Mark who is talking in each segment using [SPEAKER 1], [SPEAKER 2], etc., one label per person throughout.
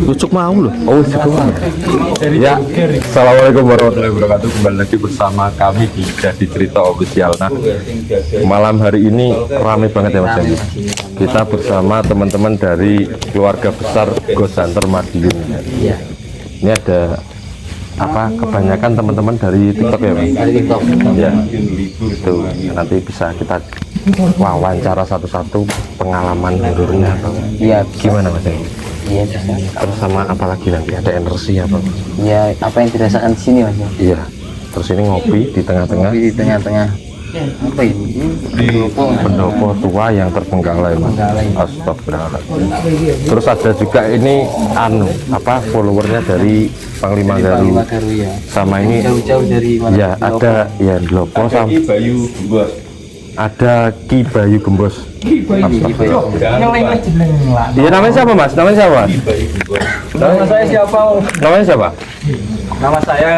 [SPEAKER 1] Ucuk mau loh.
[SPEAKER 2] Oh, cukup. Ya, assalamualaikum warahmatullahi wabarakatuh. Kembali lagi bersama kami di Jadi Cerita Official. Nah, malam hari ini ramai banget ya Mas Andi. Kita bersama teman-teman dari keluarga besar Ghost Hunter Madiun. Ini ada apa? Kebanyakan teman-teman dari TikTok ya Mas?
[SPEAKER 3] Dari TikTok.
[SPEAKER 2] Ya, itu nanti bisa kita wawancara satu-satu pengalaman horornya atau gimana Mas Andi?
[SPEAKER 3] Iya, bisa.
[SPEAKER 2] Terus sama apalagi nanti ada energi apa?
[SPEAKER 3] Ya, apa yang dirasakan di sini, Mas?
[SPEAKER 2] Iya. Terus ini ngopi di tengah-tengah.
[SPEAKER 3] Di tengah-tengah. Apa ini?
[SPEAKER 2] Pendopo tua yang terbengkalai, Mas. Astagfirullahaladzim. Terus ada juga ini followernya dari Panglima Garu.
[SPEAKER 3] Ya.
[SPEAKER 2] Sama ini
[SPEAKER 3] Jauh-jauh dari mana?
[SPEAKER 2] ya ada ya Lopo sama
[SPEAKER 4] Bayu Gembos.
[SPEAKER 2] ada Ki Bayu Gembos.
[SPEAKER 3] Yang lain jeneng lah.
[SPEAKER 2] Iya, namanya siapa Mas? Namanya siapa?
[SPEAKER 5] Nama saya siapa?
[SPEAKER 2] Namanya siapa?
[SPEAKER 5] Nama saya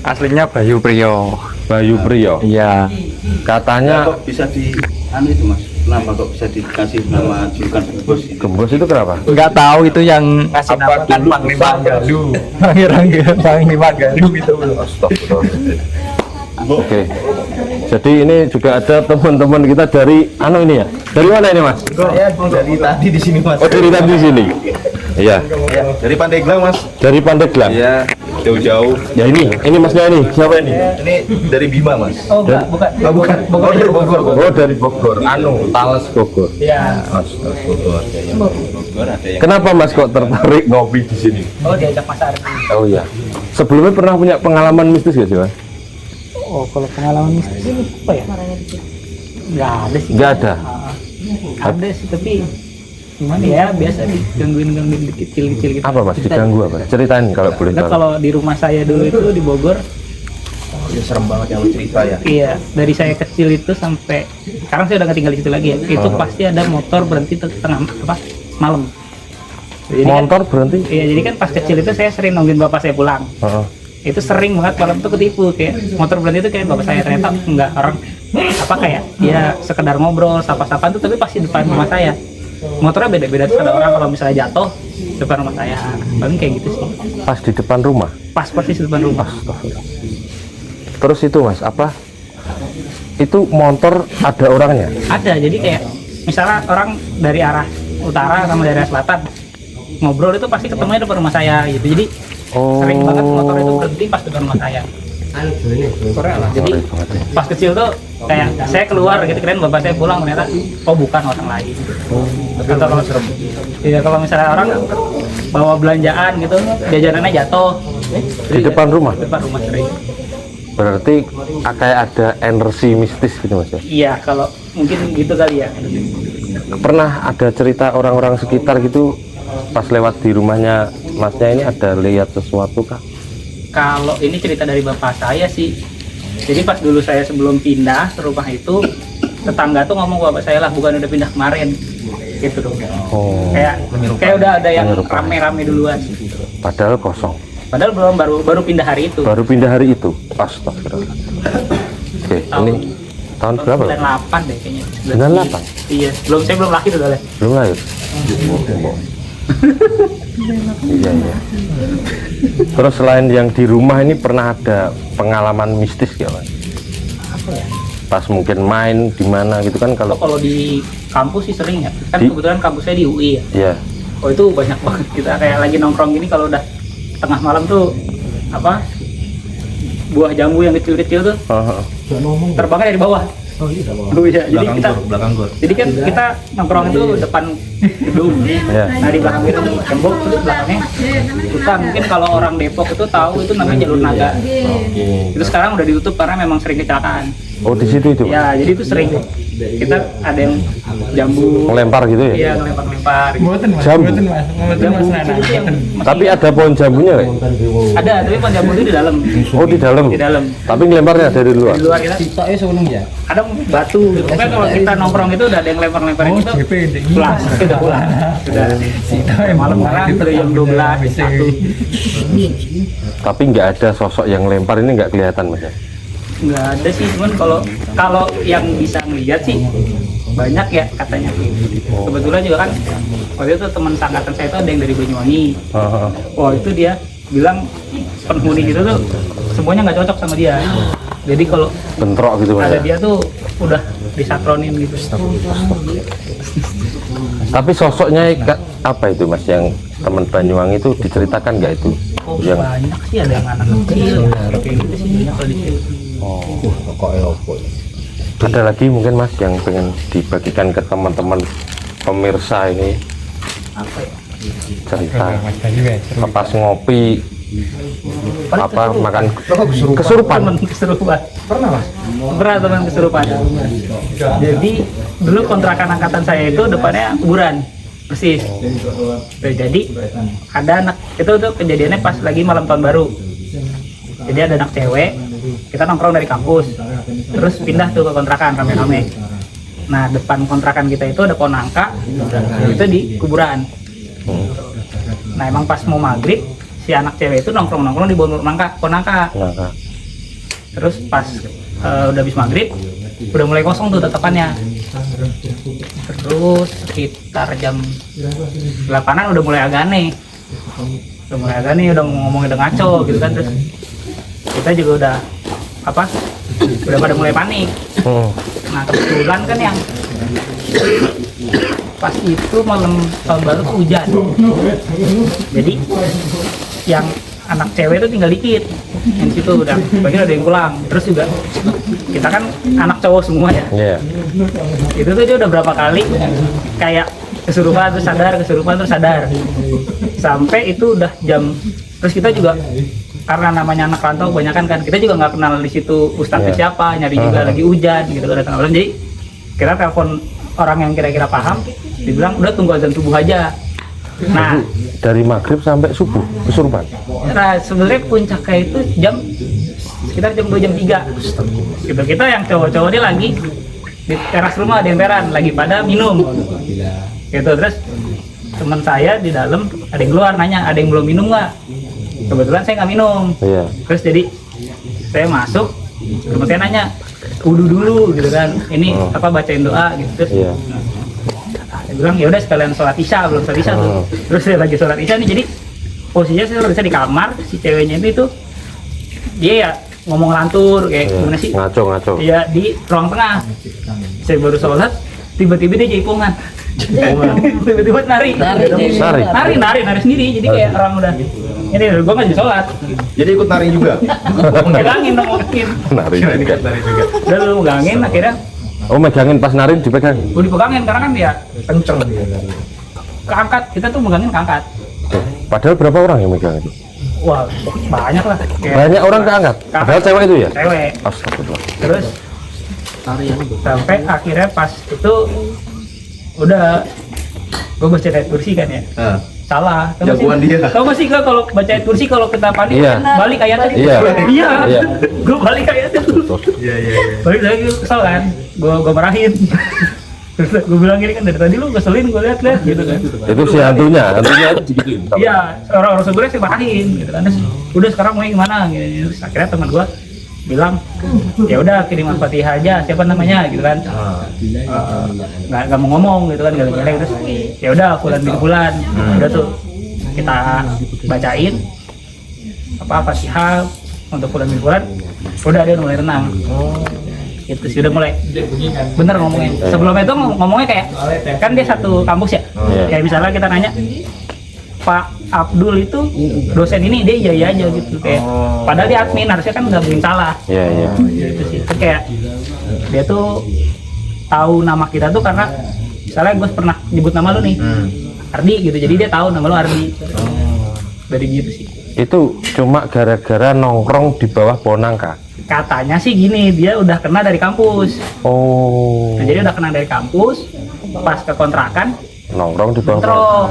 [SPEAKER 5] aslinya Bayu Priyo.
[SPEAKER 2] Bayu Priyo.
[SPEAKER 5] Iya.
[SPEAKER 2] Katanya
[SPEAKER 4] Kok bisa di itu Mas? Kenapa kok bisa dikasih nama julukan Gembos itu?
[SPEAKER 2] Gembos itu kenapa?
[SPEAKER 5] Enggak tahu itu yang ngasih nama kan Panglima Garu. Panglima Garu gitu.
[SPEAKER 2] Astagfirullah. Oke. Jadi ini juga ada teman-teman kita dari ini ya. Dari mana ini Mas?
[SPEAKER 4] Saya dari tadi di sini Mas.
[SPEAKER 2] Oh, dari tadi di sini. Iya.
[SPEAKER 4] Ya, dari Pandeglang Mas.
[SPEAKER 2] Dari Pandeglang.
[SPEAKER 4] Iya, jauh-jauh.
[SPEAKER 2] Ya ini Masnya ini. Siapa ini?
[SPEAKER 4] Ini dari Bima Mas.
[SPEAKER 5] Oh, bukan.
[SPEAKER 4] Bukan. Oh, dari Bogor.
[SPEAKER 2] Oh, dari Bogor. Tales Bogor.
[SPEAKER 5] Iya.
[SPEAKER 4] Bogor. Bogor ada yang
[SPEAKER 2] Kenapa Mas kok tertarik ngopi di sini?
[SPEAKER 5] Oh, diajak Mas Arif.
[SPEAKER 2] Oh iya. Sebelumnya pernah punya pengalaman mistis gak sih Mas?
[SPEAKER 5] Oh, kalau pengalaman mistis apa ya? Enggak ada sih.
[SPEAKER 2] Enggak ada.
[SPEAKER 5] Ada sih, tapi gimana ya, biasa digangguin kecil-kecil gitu.
[SPEAKER 2] Apa Mas? Diganggu apa? Ceritain kalau boleh
[SPEAKER 5] Nah,
[SPEAKER 2] tahu.
[SPEAKER 5] kalau di rumah saya dulu itu di Bogor,
[SPEAKER 4] ya, serem banget yang lu cerita ya.
[SPEAKER 5] iya, dari saya kecil itu sampai sekarang saya udah nggak tinggal di situ lagi ya. Itu pasti ada motor berhenti tengah malam. Jadi
[SPEAKER 2] Motor berhenti?
[SPEAKER 5] Iya, jadi kan pas kecil itu saya sering nungguin bapak saya pulang.
[SPEAKER 2] Heeh.
[SPEAKER 5] Itu sering banget malam itu ketipu, kayak motor berhenti itu kayak bapak saya ternyata nggak orang kayak ya sekedar ngobrol sapa-sapaan tuh, tapi pasti depan rumah saya. Motornya beda-beda, terus ada orang kalau misalnya jatuh depan rumah saya, paling kayak gitu sih.
[SPEAKER 2] Pas di depan rumah.
[SPEAKER 5] Pas persis depan rumah.
[SPEAKER 2] Astagfirullah. Terus itu Mas, itu motor ada orangnya?
[SPEAKER 5] Ada, jadi kayak misalnya orang dari arah utara sama dari arah selatan ngobrol itu pasti ketemunya depan rumah saya gitu. Jadi sering banget motor itu berhenti pas depan rumah saya. Jadi pas kecil tuh kayak saya keluar gitu, keren bapak saya pulang ternyata bukan orang lain. Atau kalau misalnya orang bawa belanjaan gitu, jajanannya jatuh
[SPEAKER 2] Di depan rumah?
[SPEAKER 5] depan rumah sering.
[SPEAKER 2] Berarti kayak ada energi mistis gitu Mas ya?
[SPEAKER 5] Iya, kalau mungkin gitu kali ya.
[SPEAKER 2] Pernah ada cerita orang-orang sekitar gitu pas lewat di rumahnya Masnya ini ada lihat sesuatu kah?
[SPEAKER 5] Kalau ini cerita dari bapak saya sih. Jadi pas dulu saya sebelum pindah ke rumah itu, tetangga tuh ngomong ke bapak saya lah, bukan udah pindah kemarin. Gitu dong.
[SPEAKER 2] Oh,
[SPEAKER 5] Kayak udah ada yang
[SPEAKER 2] Menyerupai.
[SPEAKER 5] rame-rame duluan.
[SPEAKER 2] padahal kosong.
[SPEAKER 5] Padahal baru pindah hari itu.
[SPEAKER 2] Baru pindah hari itu. Astagfirullah. Oke, ini tahun berapa?
[SPEAKER 5] 98 deh kayaknya.
[SPEAKER 2] 98?
[SPEAKER 5] Iya, saya belum lahir udah.
[SPEAKER 2] Belum lahir? Iya. Terus selain yang di rumah ini pernah ada pengalaman mistis gak Mas?
[SPEAKER 5] Apa ya?
[SPEAKER 2] Pas mungkin main di mana gitu kan
[SPEAKER 5] Kalau di kampus sih sering ya. Kan
[SPEAKER 2] Di-
[SPEAKER 5] kebetulan kampus saya di UI ya.
[SPEAKER 2] ya
[SPEAKER 5] Oh, itu banyak banget, kita kayak lagi nongkrong gini kalau udah tengah malam tuh buah jambu yang kecil-kecil tuh terbangnya dari bawah. Oh iya, jadi
[SPEAKER 4] belakang gor.
[SPEAKER 5] jadi kan kita nongkrong itu depan gedung.
[SPEAKER 2] Ya.
[SPEAKER 5] Nah, di belakang itu tembok, terus belakangnya hutan. Mungkin kalau orang Depok itu tahu itu namanya jalur naga. Itu sekarang udah ditutup karena memang sering kecelakaan.
[SPEAKER 2] Oh, di situ itu
[SPEAKER 5] Ya, jadi itu sering kita ada yang jambu.
[SPEAKER 2] melempar gitu ya?
[SPEAKER 5] Iya, ngelempar-lempar.
[SPEAKER 2] Jambu.
[SPEAKER 5] Jambu kecil itu yang masih-
[SPEAKER 2] Tapi ada pohon jambunya nggak?
[SPEAKER 5] ada, tapi pohon jambu itu di dalam.
[SPEAKER 2] Oh, di dalam.
[SPEAKER 5] Di dalam.
[SPEAKER 2] Tapi ngelemparnya dari luar.
[SPEAKER 5] Di luar kita ada batu gitu. Pokoknya kalau kita nongkrong itu udah ada yang lempar-lemparin itu. Pulang, kita pulang. Sudah. Malam malam dari jam 12 1.
[SPEAKER 2] Tapi nggak ada sosok yang lempar ini nggak kelihatan Mas ya?
[SPEAKER 5] Nggak ada sih, cuman kalau yang bisa ngeliat sih banyak ya katanya. Kebetulan juga kan waktu itu teman angkatan saya itu ada yang dari Banyuwangi. Wah itu dia bilang penghuni gitu tuh semuanya nggak cocok sama dia. Jadi kalau
[SPEAKER 2] bentrok gitu mas
[SPEAKER 5] ada
[SPEAKER 2] ya.
[SPEAKER 5] dia tuh udah disatronin gitu.
[SPEAKER 2] Tapi sosoknya apa itu mas yang teman Banyuwangi itu diceritakan nggak itu?
[SPEAKER 5] Oh,
[SPEAKER 2] Yang
[SPEAKER 5] banyak sih, ada yang anak kecil kayak gitu sih banyak kalau di sini.
[SPEAKER 2] ada lagi mungkin mas yang pengen dibagikan ke teman-teman pemirsa ini
[SPEAKER 5] Apa ya?
[SPEAKER 2] cerita pas ngopi
[SPEAKER 5] Paling
[SPEAKER 2] apa
[SPEAKER 5] kesurupan.
[SPEAKER 2] makan kesurupan.
[SPEAKER 5] Temen kesurupan. Pernah teman kesurupan. Jadi dulu kontrakan angkatan saya itu depannya kuburan persis. Jadi ada anak itu tuh kejadiannya pas lagi malam tahun baru. Jadi ada anak cewek, kita nongkrong dari kampus, terus pindah tuh ke kontrakan rame-rame. Nah depan kontrakan kita itu ada pohon nangka, itu di kuburan. Nah emang pas mau maghrib, si anak cewek itu nongkrong-nongkrong di pohon nangka. Terus pas udah habis maghrib, udah mulai kosong tuh tatapannya. Terus sekitar jam 8-an udah mulai agak aneh. Udah ngomongnya udah ngaco gitu kan. Terus kita juga udah pada mulai panik. Nah kebetulan kan yang pas itu malam tahun baru tuh hujan. Jadi yang anak cewek itu tinggal dikit yang situ, udah bagian ada yang pulang. Terus juga kita kan anak cowok semua ya. Itu tuh dia udah berapa kali kayak kesurupan terus sadar, sampai itu udah jam. Terus kita juga karena namanya anak rantau kebanyakan kan, kita juga nggak kenal di situ ustadznya siapa, nyari juga lagi hujan gitu datang malam. Jadi kita telepon orang yang kira-kira paham, dibilang udah tunggu azan subuh aja. Nah
[SPEAKER 2] Dari maghrib sampai subuh kesurupan.
[SPEAKER 5] nah sebenarnya puncaknya itu sekitar jam 2 jam 3 gitu. Kita yang cowok-cowok dia lagi di teras rumah, di emperan lagi pada minum gitu. Terus teman saya di dalam ada yang keluar nanya, ada yang belum minum nggak? Kebetulan saya nggak minum.
[SPEAKER 2] Iya.
[SPEAKER 5] Terus jadi saya masuk, teman saya nanya wudu dulu gitu kan, ini bacain doa gitu. Terus
[SPEAKER 2] Iya.
[SPEAKER 5] saya bilang ya udah sekalian sholat isya, belum sholat isya tuh. Terus saya lagi sholat isya nih, jadi posisinya saya udah di kamar, si ceweknya itu dia ya ngomong lantur kayak gimana sih?
[SPEAKER 2] Ngaco.
[SPEAKER 5] Iya di ruang tengah. Saya baru sholat, tiba-tiba dia jaipongan. Tiba-tiba nari sendiri. Jadi kayak orang udah ini gua nggak jadi sholat.
[SPEAKER 1] Jadi ikut nari juga.
[SPEAKER 5] Megangin dong mungkin.
[SPEAKER 2] Nari juga.
[SPEAKER 5] Udah lu megangin akhirnya.
[SPEAKER 2] Oh megangin pas nari dipegang.
[SPEAKER 5] Gua dipegangin karena kan dia kenceng dia. Keangkat, kita tuh megangin keangkat.
[SPEAKER 2] Padahal berapa orang yang megang itu?
[SPEAKER 5] Wah banyak lah. Kayak
[SPEAKER 2] Banyak orang keangkat. Padahal cewek itu ya?
[SPEAKER 5] cewek.
[SPEAKER 2] Astagfirullah.
[SPEAKER 5] Terus sampai akhirnya pas itu udah gue baca ayat kursi kan ya. Salah.
[SPEAKER 1] Jagoan dia.
[SPEAKER 5] Tau gak sih kalau baca ayat kursi kalau kita panik
[SPEAKER 2] Iya.
[SPEAKER 5] balik ayatnya.
[SPEAKER 2] Iya. Iya.
[SPEAKER 5] Gue balik ayatnya tuh. Balik lagi kesel kan. Gue marahin. Terus gue bilang gini kan, dari tadi lu ngeselin gue liat gitu kan.
[SPEAKER 2] Itu si hantunya digituin.
[SPEAKER 5] Iya, orang-orang sebenarnya sih marahin gitu kan. Terus, udah sekarang mau gimana gitu. Terus akhirnya teman gue bilang ya udah kirim Al-Fatihah aja, siapa namanya gitu kan. Nggak mau ngomong gitu kan, geleng-geleng. Terus ya udah fulan bin fulan, udah tuh kita bacain Fatihah untuk fulan bin fulan, udah dia mulai tenang. Itu sih udah mulai bener ngomongnya. Sebelumnya itu ngomongnya kayak kan dia satu kampus ya. Kayak misalnya kita nanya Pak Abdul itu dosen ini, dia iya aja gitu kayak. Padahal dia admin, harusnya kan nggak mungkin salah.
[SPEAKER 2] Iya.
[SPEAKER 5] Gitu sih. Terus kayak dia tuh tahu nama kita tuh karena misalnya gue pernah nyebut nama lu nih, Ardi gitu. Jadi dia tahu nama lu Ardi. Dari gitu sih.
[SPEAKER 2] Itu cuma gara-gara nongkrong di bawah pohon nangka.
[SPEAKER 5] Katanya sih gini, dia udah kena dari kampus.
[SPEAKER 2] Oh.
[SPEAKER 5] Nah, jadi udah kena dari kampus, pas ke kontrakan
[SPEAKER 2] Nongkrong di bawah.
[SPEAKER 5] bentrok.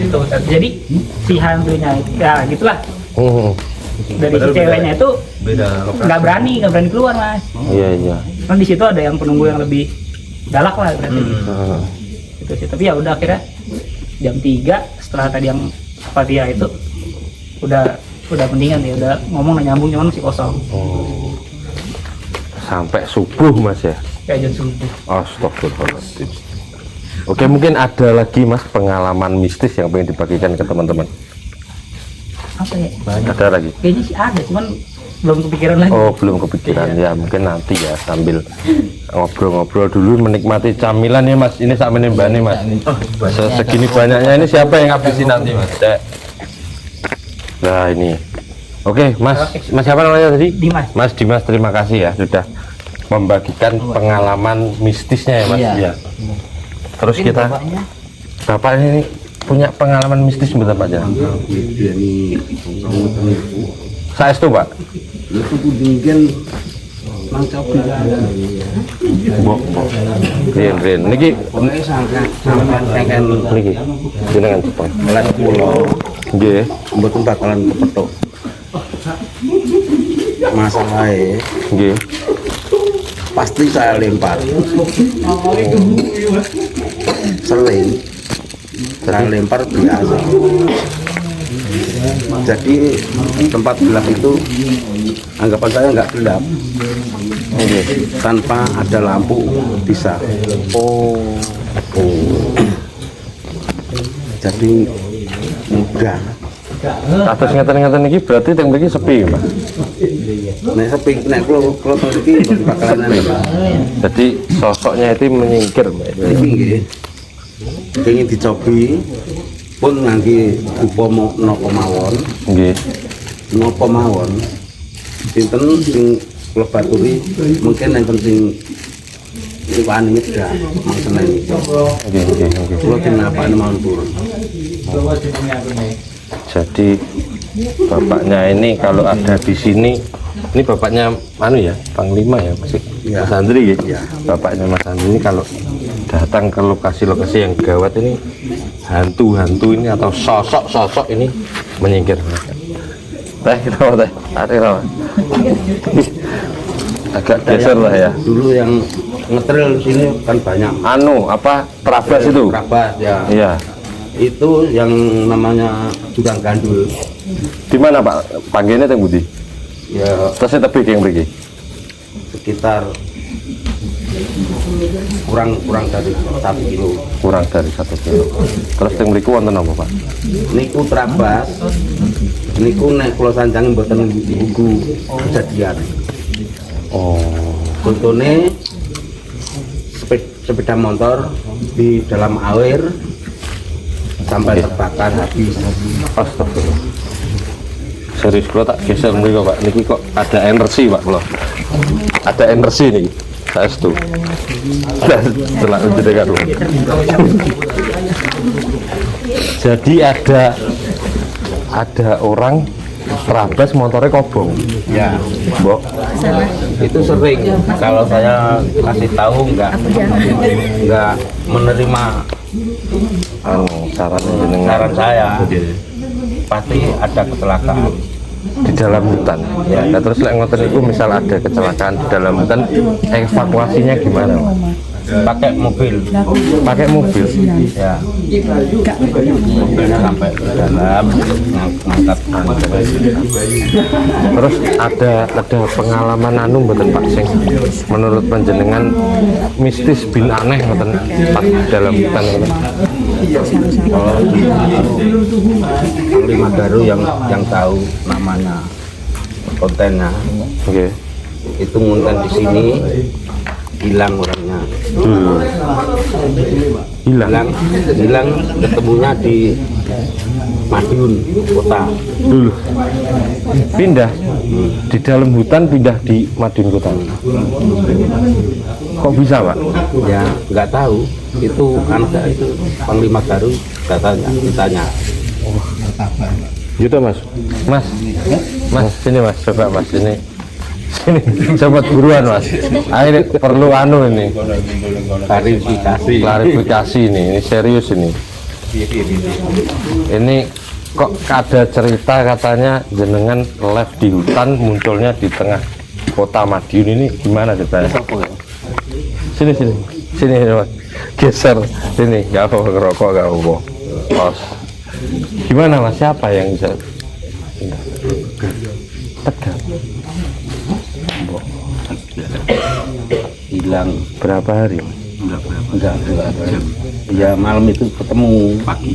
[SPEAKER 5] Gitu. Jadi si hantunya ya gitulah. Dari si ceweknya itu nggak berani keluar mas.
[SPEAKER 2] Iya.
[SPEAKER 5] Kan di situ ada yang penunggu yang lebih galak lah berarti. Gitu sih. Tapi ya udah akhirnya jam 3 setelah tadi yang Fatihah itu udah mendingan ya, udah ngomong nyambung cuman masih kosong.
[SPEAKER 2] Sampai subuh mas ya.
[SPEAKER 5] kayak jam subuh.
[SPEAKER 2] Astagfirullahaladzim. Oke, mungkin ada lagi Mas pengalaman mistis yang pengen dibagikan ke teman-teman.
[SPEAKER 5] Apa ya?
[SPEAKER 2] Ada lagi?
[SPEAKER 5] Kayaknya sih ada, cuman belum kepikiran lagi.
[SPEAKER 2] Oh, belum kepikiran ya, mungkin nanti ya sambil ngobrol-ngobrol dulu menikmati camilan ya Mas. Ini sama mbak nih Mas. Segini banyaknya ini siapa yang ngabisin nanti Mas? Nah ini. Oke Mas, Mas siapa namanya tadi?
[SPEAKER 5] Dimas.
[SPEAKER 2] Mas Dimas, terima kasih ya sudah membagikan pengalaman mistisnya ya Mas.
[SPEAKER 3] Iya.
[SPEAKER 2] Ya. Terus
[SPEAKER 5] Ini
[SPEAKER 2] kita bapaknya ini punya pengalaman mistis betul Pak ya? Saya itu Pak.
[SPEAKER 4] Itu kudingin mangkap
[SPEAKER 2] Rin. Niki
[SPEAKER 4] pokoknya sampai
[SPEAKER 2] niki jenengan Jepang.
[SPEAKER 4] melat pulau
[SPEAKER 2] Nggih.
[SPEAKER 4] mboten bakalan kepethuk masalahnya
[SPEAKER 2] Nggih.
[SPEAKER 4] pasti saya lempar sering saya lempar biasa. Jadi tempat gelap itu anggapan saya nggak gelap, tanpa ada lampu bisa. Jadi mudah.
[SPEAKER 2] Atas ngeten-ngeten iki berarti teng mriki sepi, Pak.
[SPEAKER 4] Nek sepi, nek kalau teng iki bakalan Pak.
[SPEAKER 2] Jadi sosoknya itu menyingkir, Pak.
[SPEAKER 4] Iki nggih. Pengen dicobi pun ngangge upama napa mawon.
[SPEAKER 2] Nggih.
[SPEAKER 4] Napa mawon. Sinten sing kula baturi mungkin yang penting wani nyegah mangsane iki.
[SPEAKER 2] Nggih.
[SPEAKER 4] Kula dinapani mawon purun.
[SPEAKER 2] Jadi bapaknya ini kalau ada di sini, ini bapaknya anu ya, Panglima ya,
[SPEAKER 4] Ya.
[SPEAKER 2] Mas Andri ya.
[SPEAKER 4] Ya.
[SPEAKER 2] Bapaknya Mas Andri ini kalau datang ke lokasi-lokasi yang gawat ini, hantu-hantu ini atau sosok-sosok ini menyingkir. Teh kita mau teh, ada agak geser lah ya.
[SPEAKER 4] Dulu yang ngetril sini kan banyak.
[SPEAKER 2] Anu apa Trabas itu?
[SPEAKER 4] Trabas ya.
[SPEAKER 2] Iya.
[SPEAKER 4] Itu yang namanya Jurang Gandul.
[SPEAKER 2] Di mana Pak? Panggilnya teng Budi.
[SPEAKER 4] Ya
[SPEAKER 2] Terusnya tebik yang pergi.
[SPEAKER 4] sekitar kurang dari 1 kilo.
[SPEAKER 2] Kurang dari 1 kilo. Terus teng mriku wonten apa Pak?
[SPEAKER 4] Niku Trabas. Niku nek kula sanjangi mboten buku kejadian.
[SPEAKER 2] Oh.
[SPEAKER 4] Contohnya sepeda motor di dalam air sampai terbakar habis.
[SPEAKER 2] Astagfirullah. Serius kalau tak geser mriku Pak. Niki kok ada energi Pak kula. Ada energi nih. Saya setuju. Setelah menjadikan jadi ada orang terabas motornya kobong.
[SPEAKER 4] Ya,
[SPEAKER 2] Mbok.
[SPEAKER 4] itu sering. Kalau saya kasih tahu nggak menerima
[SPEAKER 2] Anu sarannya jenengan
[SPEAKER 4] saran saya, pasti ada kecelakaan.
[SPEAKER 2] di dalam hutan. Ya, nah, terus lek ngoten itu misal ada kecelakaan di dalam hutan, evakuasinya gimana, Pak?
[SPEAKER 4] Pakai mobil,
[SPEAKER 2] Pakai mobil.
[SPEAKER 4] ya. Mobilnya sampai ke dalam, ngangkat
[SPEAKER 2] Terus ada pengalaman anu mboten Pak sing menurut panjenengan mistis bin aneh ngoten pas di dalam hutan ngoten.
[SPEAKER 4] Kalau Panglima Garu yang tahu namanya kontennya
[SPEAKER 2] Oke.
[SPEAKER 4] itu ngonten di sini hilang orangnya.
[SPEAKER 2] Hilang.
[SPEAKER 4] Hilang ketemunya di Madiun kota.
[SPEAKER 2] Dulu. Pindah di dalam hutan, pindah di Madiun Kota. Kok bisa, Pak?
[SPEAKER 4] Ya nggak tahu, itu anak itu Panglima Garu ditanya.
[SPEAKER 2] Gitu Mas. Mas sini Mas, coba Mas sini cepat buruan Mas. Ini perlu anu ini klarifikasi ini serius ini kok ada cerita katanya jenengan live di hutan munculnya di tengah kota Madiun, ini gimana ceritanya? Sini Mas, geser sini, nggak apa ngerokok nggak apa. Os. Gimana Mas, siapa yang bisa Tegal?
[SPEAKER 4] hilang.
[SPEAKER 2] Berapa hari?
[SPEAKER 4] Enggak jam. Ya malam itu ketemu pagi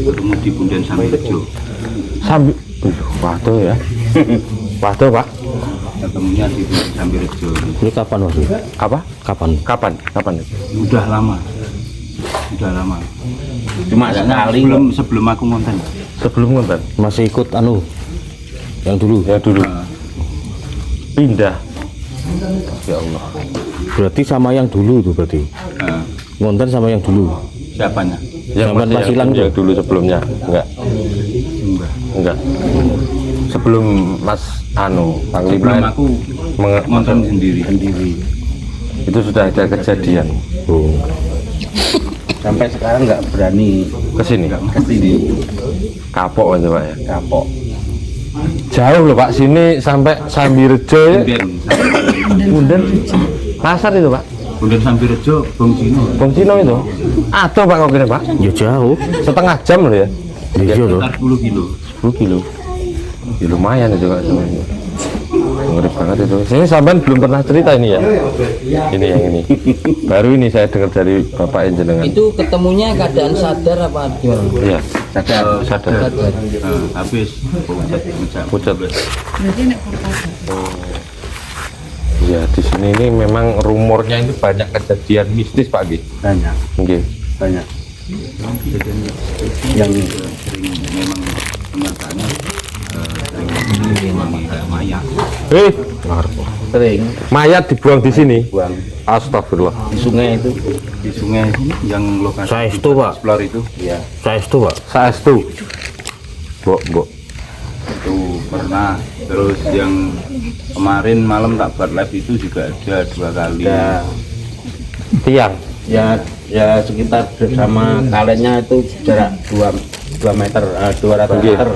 [SPEAKER 4] ketemu di Bundaran Sambirejo.
[SPEAKER 2] Waduh ya. Waduh Pak.
[SPEAKER 4] Ketemunya di Bundaran Sambirejo.
[SPEAKER 3] Ini kapan Mas?
[SPEAKER 2] Apa? Kapan?
[SPEAKER 4] Udah lama. Cuma sekali sebelum aku ngonten.
[SPEAKER 2] Sebelum ngonten.
[SPEAKER 3] Masih ikut anu yang dulu.
[SPEAKER 2] Ya dulu. Pindah. Ya Allah.
[SPEAKER 3] Berarti sama yang dulu tuh berarti.
[SPEAKER 4] Nah,
[SPEAKER 3] Ngonten sama yang dulu.
[SPEAKER 4] siapanya?
[SPEAKER 3] Zaman Mas Ilang
[SPEAKER 2] yang
[SPEAKER 3] tuh.
[SPEAKER 2] dulu sebelumnya. Enggak. Sebelum Mas Panglima
[SPEAKER 4] Sebelum aku ngonten sendiri.
[SPEAKER 2] itu sudah ada kejadian.
[SPEAKER 3] Oh.
[SPEAKER 4] Sampai sekarang nggak berani
[SPEAKER 2] Kesini. Kapok aja Pak ya.
[SPEAKER 4] kapok.
[SPEAKER 2] Jauh loh Pak, sini sampai Sambirejo ya. Bundaran pasar itu Pak.
[SPEAKER 4] Bundaran Sambirejo, Bong Cino.
[SPEAKER 2] Bong Cino itu. Atau Pak kok gini Pak?
[SPEAKER 3] Ya jauh.
[SPEAKER 2] Setengah jam loh ya.
[SPEAKER 3] Iya loh.
[SPEAKER 4] 40 kilo.
[SPEAKER 2] 10 kilo. Ya lumayan itu Pak sebenarnya. Ngeri banget itu. Sini sampean belum pernah cerita ini ya. Ini yang ini. Baru ini saya dengar dari Bapak jenengan.
[SPEAKER 1] Itu ketemunya keadaan sadar apa gimana?
[SPEAKER 2] Iya.
[SPEAKER 4] Sadar.
[SPEAKER 2] Sadar.
[SPEAKER 4] Habis
[SPEAKER 2] Pucat. Iya, di sini ini memang rumornya ini banyak kejadian mistis Pak Gi.
[SPEAKER 4] banyak
[SPEAKER 2] Nggih.
[SPEAKER 4] yang sering memang kenyataannya mayat sering
[SPEAKER 2] Mayat dibuang di sini.
[SPEAKER 4] buang
[SPEAKER 2] Astagfirullah.
[SPEAKER 4] di sungai yang lokasi
[SPEAKER 3] Saestu, Pak.
[SPEAKER 4] explore itu ya
[SPEAKER 3] Saestu Pak.
[SPEAKER 2] Saestu. Mbok.
[SPEAKER 4] itu pernah. Terus yang kemarin malam tak buat live itu juga ada 2 kali
[SPEAKER 2] Tiang.
[SPEAKER 4] ya sekitar sama kalennya itu jarak 2 meter 200
[SPEAKER 2] Oke.
[SPEAKER 4] meter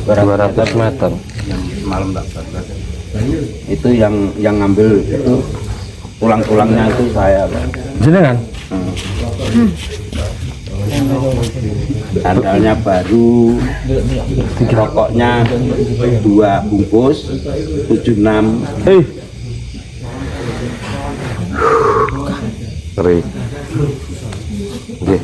[SPEAKER 2] 200 meter.
[SPEAKER 4] yang malam tak buat live. Itu yang ngambil itu tulang-tulangnya itu saya Pak.
[SPEAKER 2] Jenengan?
[SPEAKER 4] Sandalnya baru, rokoknya 2 bungkus 76.
[SPEAKER 2] Ngeri. Nggih.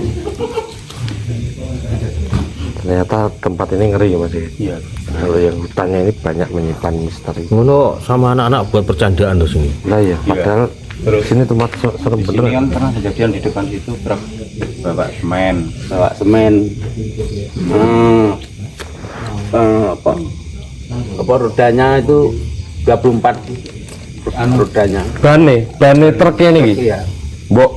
[SPEAKER 2] Ternyata tempat ini ngeri ya Mas.
[SPEAKER 4] Iya.
[SPEAKER 2] Kalau yang hutannya ini banyak menyimpan misteri.
[SPEAKER 3] Ngono sama anak-anak buat percandaan tuh sini.
[SPEAKER 2] Lah ya, padahal
[SPEAKER 4] Terus
[SPEAKER 2] sini tempat serem
[SPEAKER 4] di sini
[SPEAKER 2] bener.
[SPEAKER 4] kan pernah kejadian di depan situ truk bawa semen. Apa rodanya itu 24 rodanya.
[SPEAKER 2] Bane truknya ini iki.
[SPEAKER 4] Iya.
[SPEAKER 2] Mbok,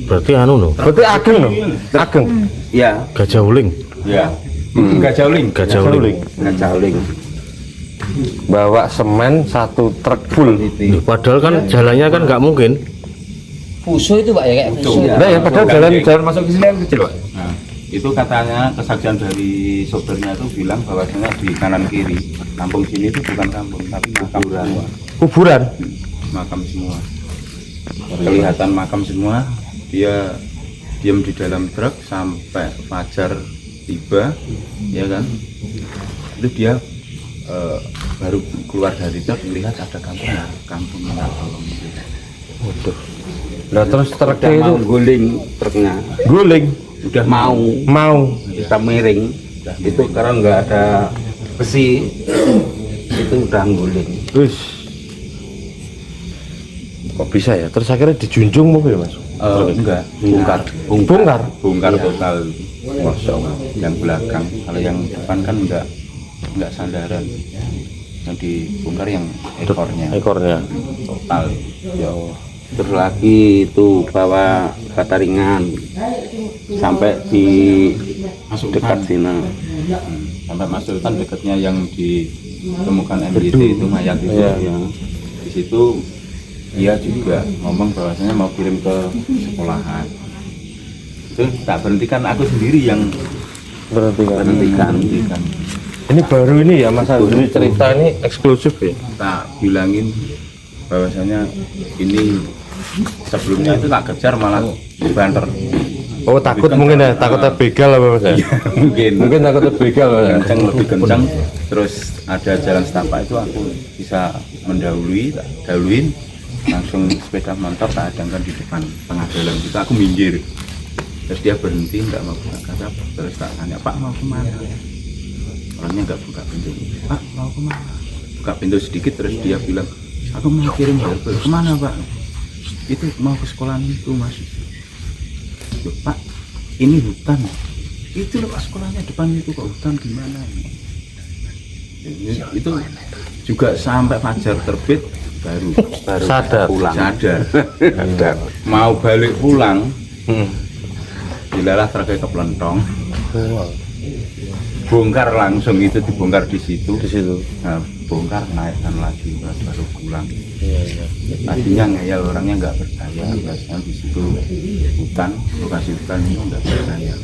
[SPEAKER 3] Berarti anu no.
[SPEAKER 2] berarti ageng no? Ageng.
[SPEAKER 4] Iya.
[SPEAKER 3] Gajah Uling.
[SPEAKER 4] Iya. Gajah Uling.
[SPEAKER 3] Gajah Uling.
[SPEAKER 4] Gajah Uling.
[SPEAKER 2] Bawa semen 1 truk full.
[SPEAKER 3] Loh, padahal kan jalannya kan nggak mungkin.
[SPEAKER 1] Fuso itu Pak ya kayak fuso.
[SPEAKER 4] Iya.
[SPEAKER 2] Nah ya padahal jalan masuk ke sini kan kecil Pak.
[SPEAKER 4] Nah, itu katanya kesaksian dari sopirnya itu bilang bahwasanya di kanan kiri kampung sini itu bukan kampung tapi makam semua.
[SPEAKER 2] Kuburan.
[SPEAKER 4] Makam semua. Kelihatan makam semua. Dia diam di dalam truk sampai fajar tiba, ya kan? Itu dia baru keluar dari truk melihat ada kampung
[SPEAKER 2] Waduh. Nah terus
[SPEAKER 4] udah
[SPEAKER 2] truknya itu
[SPEAKER 4] mau guling truknya,
[SPEAKER 2] guling.
[SPEAKER 4] udah mau kita miring, itu karena nggak ada besi itu udah guling.
[SPEAKER 2] Wis. Kok bisa ya? Terus akhirnya dijunjung mobil Mas.
[SPEAKER 4] Enggak, bongkar
[SPEAKER 2] Bongkar.
[SPEAKER 4] total.
[SPEAKER 2] Masya Allah.
[SPEAKER 4] Yang belakang, kalau yang depan kan enggak sandaran, yang dibongkar yang
[SPEAKER 2] Ekornya.
[SPEAKER 4] total. Ya Allah. Terus lagi itu bawa bata ringan sampai di dekat sini, sampai masukkan dekatnya yang ditemukan MDT itu mayat itu
[SPEAKER 2] Iya.
[SPEAKER 4] ya. Di situ dia juga ngomong bahwasanya mau kirim ke sekolahan. Itu tak berhentikan, aku sendiri yang berhentikan.
[SPEAKER 2] Ini baru ini ya Mas Andri cerita ini eksklusif ya.
[SPEAKER 4] Tak bilangin bahwasanya ini sebelumnya itu tak kejar malah dibanter.
[SPEAKER 3] Oh takut mungkin ya, takutnya begal apa mas ya?
[SPEAKER 4] Mungkin
[SPEAKER 3] takutnya begal mas ya?
[SPEAKER 4] kencang, lebih kencang. Terus ada jalan setapak itu aku bisa dahuluin langsung sepeda motor tak adangkan di depan tengah jalan itu, aku minggir. Terus dia berhenti, nggak mau buka kaca. Terus tak tanya, Pak mau kemana? Orangnya nggak buka pintu. Pak mau kemana? Buka pintu sedikit, terus dia bilang, aku mau kirim helper. Kemana Pak? Itu mau ke sekolahan itu Mas. Loh, Pak, ini hutan. Itu loh Pak, sekolahnya depan itu kok hutan gimana? Itu juga sampai fajar terbit baru
[SPEAKER 3] Sadar.
[SPEAKER 4] pulang. Sadar. Mau balik pulang, dilalah terkait kepelentong. Bongkar langsung, itu dibongkar di situ. Nah, bongkar naikkan lagi baru pulang. Tadinya ngeyel, orangnya nggak percaya, biasanya di situ hutan, lokasi hutan itu nggak percaya.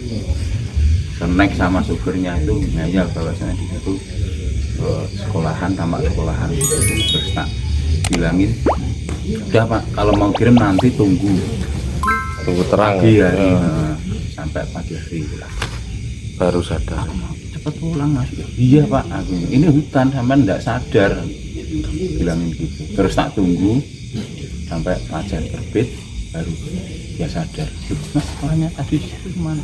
[SPEAKER 4] Kenek sama supirnya itu ngeyel bahwasanya di situ sekolahan, tamak sekolahan. Terus tak bilangin, udah Pak, kalau mau kirim nanti tunggu
[SPEAKER 3] terang.
[SPEAKER 4] pagi hari, sampai pagi hari lah.
[SPEAKER 3] Baru sadar.
[SPEAKER 4] Cepat pulang Mas. Iya Pak, aku ini hutan, sampai nggak sadar, bilangin gitu. Terus tak tunggu sampai fajar terbit baru dia sadar. Loh, Mas, sekolahnya tadi di situ kemana?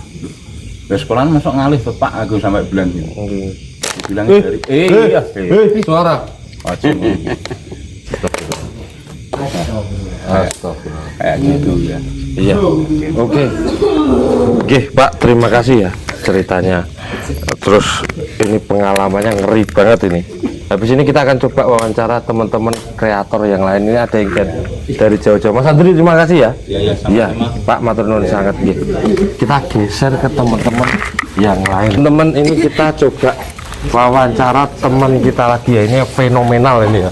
[SPEAKER 4] Loh, sekolahan masuk ngalih tuh Pak, aku sampai bilang gitu. Bilang dari iya
[SPEAKER 3] Suara.
[SPEAKER 2] Astagfirullah.
[SPEAKER 4] kayak gitu ya.
[SPEAKER 3] Iya. Oke Pak, terima kasih ya ceritanya. Terus ini pengalamannya ngeri banget ini. Habis ini kita akan coba wawancara teman-teman kreator yang lain. Ini ada yang dari jauh-jauh. Mas Andri, terima kasih ya. Iya, Pak matur nuwun sangat nggih. Kita geser ke teman-teman yang lain. Teman ini kita coba wawancara teman kita lagi ya. Ini fenomenal ini ya.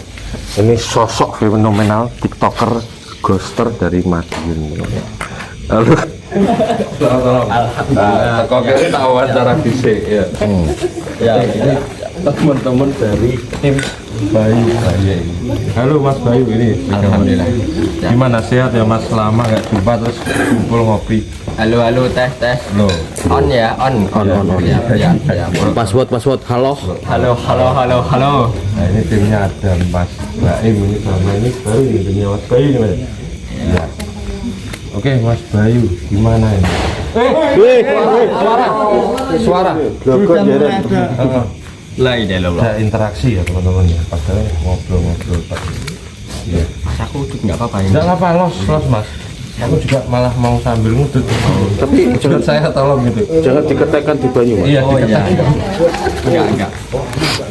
[SPEAKER 3] Ini sosok fenomenal TikToker ghoster dari Madiun. Lalu
[SPEAKER 2] Alhamdulillah. Kok kita wawancara dhisik ya. Ya, ini teman-teman dari tim Bayu Baye ini. Halo Mas Bayu, ini alhamdulillah. Gimana, sehat ya Mas? Lama nggak jumpa terus kumpul ngopi.
[SPEAKER 1] Halo, tes.
[SPEAKER 2] Loh,
[SPEAKER 1] On ya, on. Ya.
[SPEAKER 3] password. Halo.
[SPEAKER 2] nah ini timnya ada Mas Baim ini sama ini baru ini timnya Mas Bayu ini Mas. Ya. Oke Mas Bayu, gimana ini? Suara.
[SPEAKER 1] Lah ini loh.
[SPEAKER 2] Ada interaksi ya teman-teman ya, padahal ngobrol-ngobrol tadi. Iya.
[SPEAKER 1] Mas aku nggak apa-apa ya.
[SPEAKER 2] Enggak apa-apa, los Mas. Aku juga malah mau sambil ngudut. Tapi jangan saya tolong gitu.
[SPEAKER 3] Jangan diketekkan di banyu, Mas.
[SPEAKER 2] Iya,
[SPEAKER 1] Oh iya. Enggak.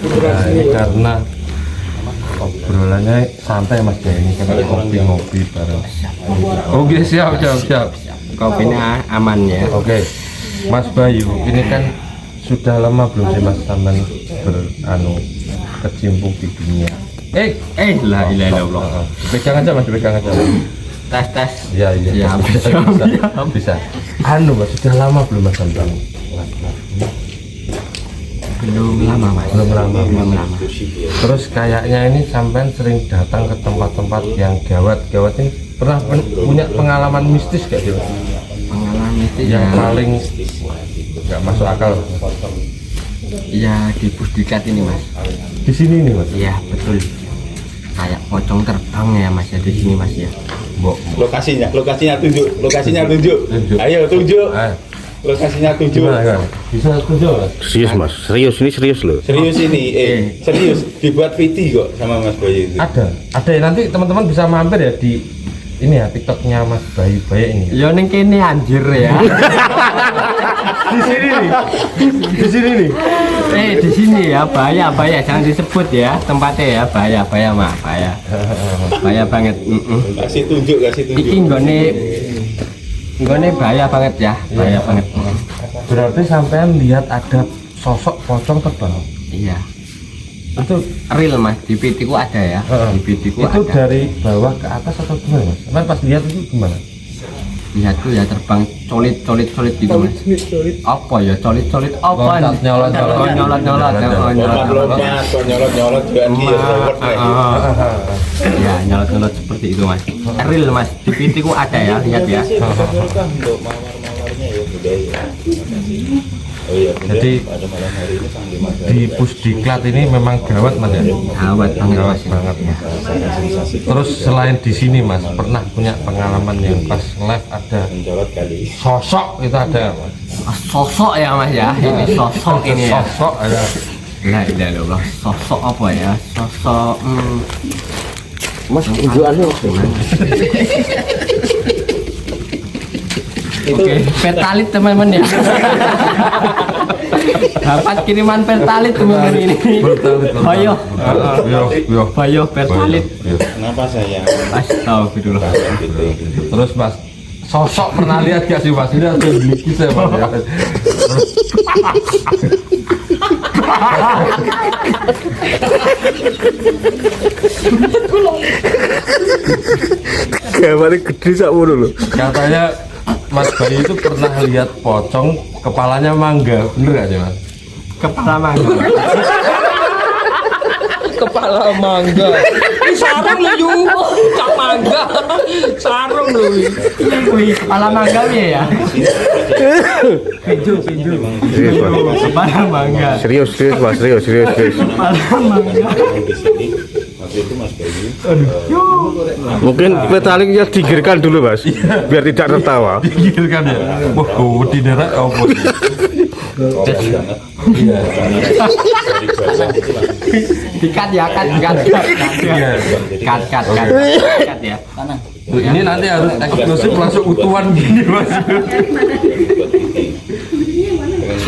[SPEAKER 2] Nah, ini karena obrolannya santai Mas ya, ini kan ngopi-ngopi bareng. Oke, siap.
[SPEAKER 1] Kopinya aman ya.
[SPEAKER 2] Oke. Mas Bayu, ini kan sudah lama belum sih Mas sampean kecimpung di dunia?
[SPEAKER 1] La ilaha illallah.
[SPEAKER 2] Pegang aja Mas, pegang aja.
[SPEAKER 1] Tes.
[SPEAKER 2] Iya.
[SPEAKER 1] Ya,
[SPEAKER 2] Bisa. Mas, sudah lama belum Mas sampean?
[SPEAKER 1] Belum lama, Mas.
[SPEAKER 2] Belum lama.
[SPEAKER 1] Terus
[SPEAKER 2] Terus kayaknya ini sampean sering datang ke tempat-tempat yang gawat ini pernah punya pengalaman mistis gak sih?
[SPEAKER 1] pengalaman itu
[SPEAKER 2] Yang
[SPEAKER 1] ya,
[SPEAKER 2] paling nggak masuk akal
[SPEAKER 1] ya di Pusdikat ini, Mas.
[SPEAKER 2] di sini nih Mas.
[SPEAKER 1] Iya, betul. Kayak pocong terbang ya, Mas, ya di sini, Mas ya.
[SPEAKER 6] Lokasinya tunjuk.
[SPEAKER 2] Tunjuk.
[SPEAKER 6] Ayo tunjuk.
[SPEAKER 2] Ah,
[SPEAKER 6] Lokasinya tunjuk.
[SPEAKER 2] gimana? Bisa tunjuk Mas?
[SPEAKER 3] Serius, Mas. Serius loh.
[SPEAKER 6] Serius ini, serius dibuat VT kok sama Mas Bayu itu.
[SPEAKER 2] Ada ya, nanti teman-teman bisa mampir ya di ini ya TikToknya Mas Bayu Baye ini.
[SPEAKER 1] Ya ning kene anjir ya.
[SPEAKER 2] Di sini nih.
[SPEAKER 1] Di sini ya, bahaya jangan disebut ya tempatnya ya, bahaya mah, bahaya banget.
[SPEAKER 6] Kasih tunjuk.
[SPEAKER 1] Iki nggone bahaya banget ya, bahaya banget.
[SPEAKER 2] Berarti sampean lihat ada sosok pocong terbang.
[SPEAKER 1] Iya. Itu real, Mas, di PT ku ada ya. Di PT ku
[SPEAKER 2] Itu
[SPEAKER 1] ada.
[SPEAKER 2] dari bawah ke atas atau gimana Mas? Emang pas lihat itu gimana?
[SPEAKER 1] Lihat tuh ya terbang colit gitu, Mas. Apa ya colit apa?
[SPEAKER 2] Loncat, nyolot.
[SPEAKER 6] Lompat-lompat, kok nyolot juga dia robot kayak gitu.
[SPEAKER 1] Ya, nyolot seperti itu, Mas. Real, Mas, di PT ku ada ya, lihat ya.
[SPEAKER 6] akhirnya ya budaya. Oh iya, Bunda,
[SPEAKER 3] Jadi,
[SPEAKER 6] pada malam hari ini Sang Dimas
[SPEAKER 3] Di Pusdiklat ini memang gawat mas ya.
[SPEAKER 1] Gawat banget
[SPEAKER 3] Gawat
[SPEAKER 1] mas.
[SPEAKER 3] banget.
[SPEAKER 6] merasakan sensasi
[SPEAKER 3] Terus selain di sini mas, pernah punya pengalaman yang pas live ada
[SPEAKER 6] mencolot kali.
[SPEAKER 3] sosok itu ada nggak, mas?
[SPEAKER 1] Sosok ya mas ya, ini sosok ini ya.
[SPEAKER 3] Sosok ada.
[SPEAKER 1] Lah ilah sosok apa ya? Sosok
[SPEAKER 3] Mas tunjukannya
[SPEAKER 1] Oke, pertalit teman-teman ya. Dapat kiriman pertalit teman-teman ini. Bayo, bayo pertalit.
[SPEAKER 6] Kenapa saya?
[SPEAKER 1] Astagfirullah.
[SPEAKER 3] Terus mas, sosok pernah lihat gak sih mas? Ini ada gigit ya mas ya.
[SPEAKER 2] Gambarnya gede sak ngono lho.
[SPEAKER 3] Katanya Mas Bayu itu pernah lihat pocong kepalanya mangga, bener gak sih mas?
[SPEAKER 1] Kepala mangga.
[SPEAKER 7] Kepala mangga. Sarung lu yu, cak mangga. Sarung lu.
[SPEAKER 1] Wih, kepala mangga ya. Pinju. Kepala mangga.
[SPEAKER 2] Serius mas, serius.
[SPEAKER 1] Kepala mangga.
[SPEAKER 6] Di sini waktu itu Mas Bayu
[SPEAKER 2] Mungkin petaliknya digirkan dulu mas, biar tidak tertawa.
[SPEAKER 3] Digigil kan ya? Wah, gue di daerah apa sih?
[SPEAKER 6] dari bawah itu langsung
[SPEAKER 1] Dikat ya, kat ya.
[SPEAKER 3] Tuh, ini nanti harus eksklusif langsung utuhan gini mas.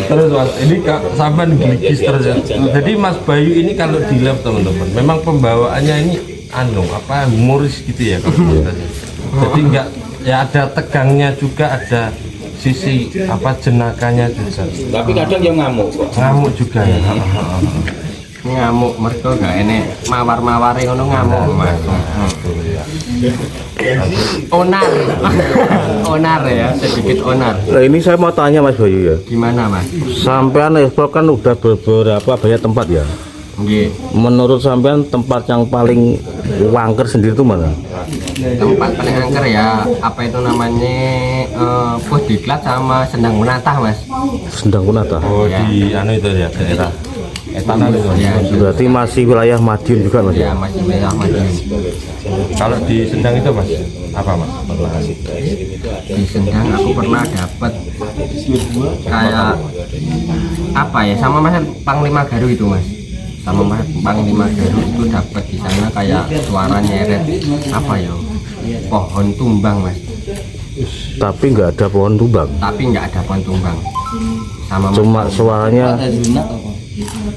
[SPEAKER 3] Terus mas, ini sampai gigis terus ya. Jadi Mas Bayu ini kalau di lab teman-teman, memang pembawaannya ini humoris gitu ya kalau kita. Jadi enggak ya, ada tegangnya juga, ada sisi jenakanya juga.
[SPEAKER 6] tapi kadang yang ngamuk kok.
[SPEAKER 3] Ngamuk juga ya.
[SPEAKER 1] Ngamuk mereka gak enek mawar-maware ngono ngamuk mas. Onar ya, sedikit onar.
[SPEAKER 2] Nah ini saya mau tanya Mas Bayu ya,
[SPEAKER 1] Gimana mas?
[SPEAKER 2] sampean eksplor kan udah beberapa banyak tempat ya.
[SPEAKER 1] Nggih.
[SPEAKER 2] Menurut sampean tempat yang paling wangker sendiri itu mana?
[SPEAKER 1] Tempat paling angker ya, apa itu namanya, Pusdiklat sama Sendang Menatah mas.
[SPEAKER 2] Sendang Kunata.
[SPEAKER 3] Oh di itu ya, daerah etanol itu.
[SPEAKER 1] Ya,
[SPEAKER 2] Berarti masih wilayah Madiun juga mas
[SPEAKER 1] ya
[SPEAKER 2] ya?
[SPEAKER 1] masih merah Madiun.
[SPEAKER 3] Kalau di Sendang itu mas, apa mas?
[SPEAKER 1] Di Sendang aku pernah dapat kayak apa ya, sama mas Panglima Garu itu mas, sama mas Panglima Garu itu dapat di sana kayak suara nyeret apa ya, pohon tumbang mas,
[SPEAKER 2] Tapi nggak ada pohon tumbang,
[SPEAKER 1] tapi nggak ada pohon tumbang. Sama mas,
[SPEAKER 2] cuma suaranya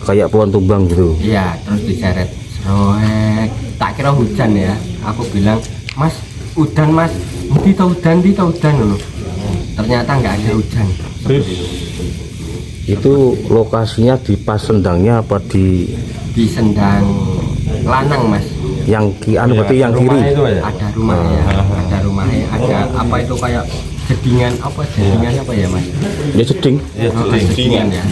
[SPEAKER 2] kayak pohon tumbang gitu.
[SPEAKER 1] iya, terus diseret seroek, tak kira hujan ya, aku bilang mas udan mas, di udan loh. Ternyata nggak ada hujan.
[SPEAKER 2] Itu lokasinya di pas Sendangnya apa di
[SPEAKER 1] Di Sendang Lanang mas,
[SPEAKER 2] yang berarti yang
[SPEAKER 3] Rumah
[SPEAKER 2] kiri?
[SPEAKER 3] itu ya.
[SPEAKER 1] ada rumahnya, ada apa itu kayak jedingan apa ya mas?
[SPEAKER 2] Ya seding.
[SPEAKER 3] Ya,
[SPEAKER 1] Jedingan ya.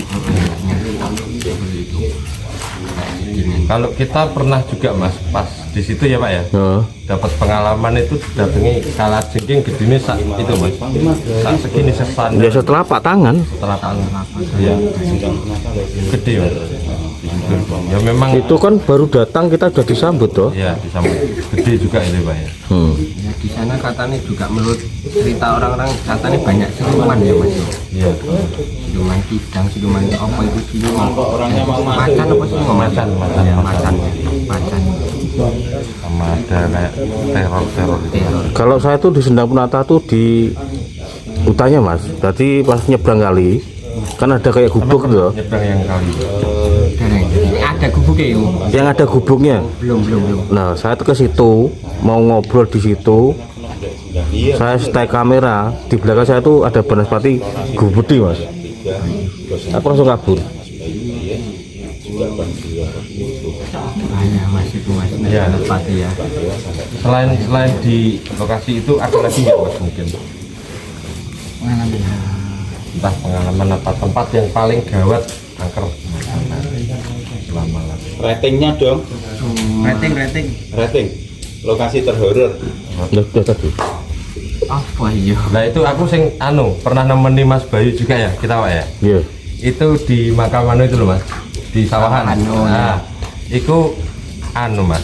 [SPEAKER 3] Kalau kita pernah juga mas, pas di situ ya pak ya,
[SPEAKER 2] Heeh.
[SPEAKER 3] dapat pengalaman itu datangi kala jengking gedene sak itu mas, sak segini sesan
[SPEAKER 2] Ya setelah pak tangan.
[SPEAKER 3] setelah tangan, ya gede mas. Ya memang
[SPEAKER 2] Itu kan baru datang kita sudah disambut toh.
[SPEAKER 3] ya disambut gede juga itu pak ya.
[SPEAKER 1] Ya, di sana katanya juga menurut cerita orang-orang katanya banyak siluman ya mas.
[SPEAKER 3] Iya.
[SPEAKER 1] Siluman kidang, siluman apa itu siluman? Macan apa sih?
[SPEAKER 3] Macan.
[SPEAKER 1] Ya, macan.
[SPEAKER 3] Sama ada kayak teror itu.
[SPEAKER 2] Kalau saya tuh di Sendang Punata tuh di hutannya mas. Tadi pas nyebrang kali kan ada kayak gubuk tuh.
[SPEAKER 3] Nyebrang yang kali.
[SPEAKER 1] Ini ada gubuknya yuk.
[SPEAKER 2] Yang ada gubuknya.
[SPEAKER 1] Belum.
[SPEAKER 2] Nah saya tuh ke situ mau ngobrol di situ. Saya setel kamera di belakang saya tuh ada banaspati gubudi mas. Aku langsung kabur.
[SPEAKER 1] Bahaya mas itu mas.
[SPEAKER 3] Iya.
[SPEAKER 1] Pati ya.
[SPEAKER 3] Selain di lokasi itu ada lagi nggak mas mungkin? Entah pengalaman atau tempat yang paling gawat angker selama lama.
[SPEAKER 6] Ratingnya dong.
[SPEAKER 5] Rating.
[SPEAKER 6] Rating. Lokasi terhoror.
[SPEAKER 2] Udah tadi.
[SPEAKER 1] Apa iya?
[SPEAKER 3] Nah itu aku sing pernah nemeni Mas Bayu juga ya kita Pak ya.
[SPEAKER 2] Iya.
[SPEAKER 3] Itu di makam itu loh Mas, di sawahan. Nah, itu Mas.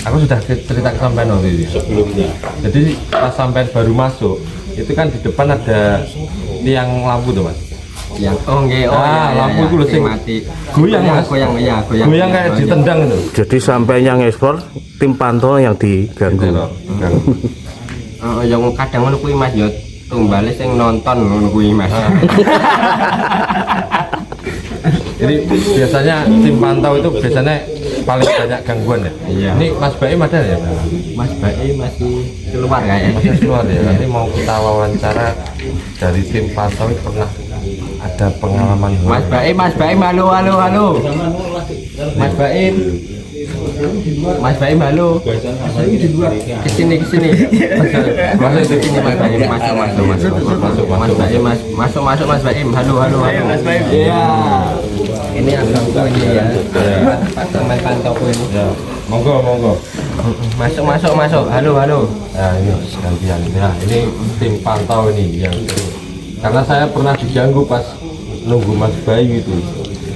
[SPEAKER 3] Aku sudah cerita ke sampean waktu itu.
[SPEAKER 6] Sebelumnya.
[SPEAKER 3] Jadi pas sampean baru masuk, itu kan di depan ada tiang lampu tuh Mas.
[SPEAKER 1] Yang nggih,
[SPEAKER 3] lampu itu loh sing
[SPEAKER 1] mati.
[SPEAKER 3] Goyang Mas. Goyang kayak ditendang itu.
[SPEAKER 2] Jadi sampai yang ekspor tim pantau yang diganggu.
[SPEAKER 1] Yang kadang ngono kuwi Mas yo tumbale sing nonton ngono kuwi Mas.
[SPEAKER 3] Jadi biasanya tim pantau itu biasanya paling banyak gangguan ya.
[SPEAKER 1] Iya.
[SPEAKER 3] Ini Mas Baim ada ya?
[SPEAKER 1] Mas Baim masih keluar kayaknya.
[SPEAKER 3] Masih keluar ya. Ini mau kita wawancara dari tim pantau itu pernah ada pengalaman.
[SPEAKER 1] Mas Baim, halo. Mas Baim, halo. Kesini. Masuk ke sini Mas Baim, masuk. Mas Baim, masuk Mas Baim, halo. Mas Baim. Iya. Ini abangku ini ya. Teman pantauku ini.
[SPEAKER 3] Ya. Monggo.
[SPEAKER 1] Masuk. Halo.
[SPEAKER 3] Nah ini gantian. Nah ini tim pantau ini yang karena saya pernah diganggu pas nunggu Mas Bayu itu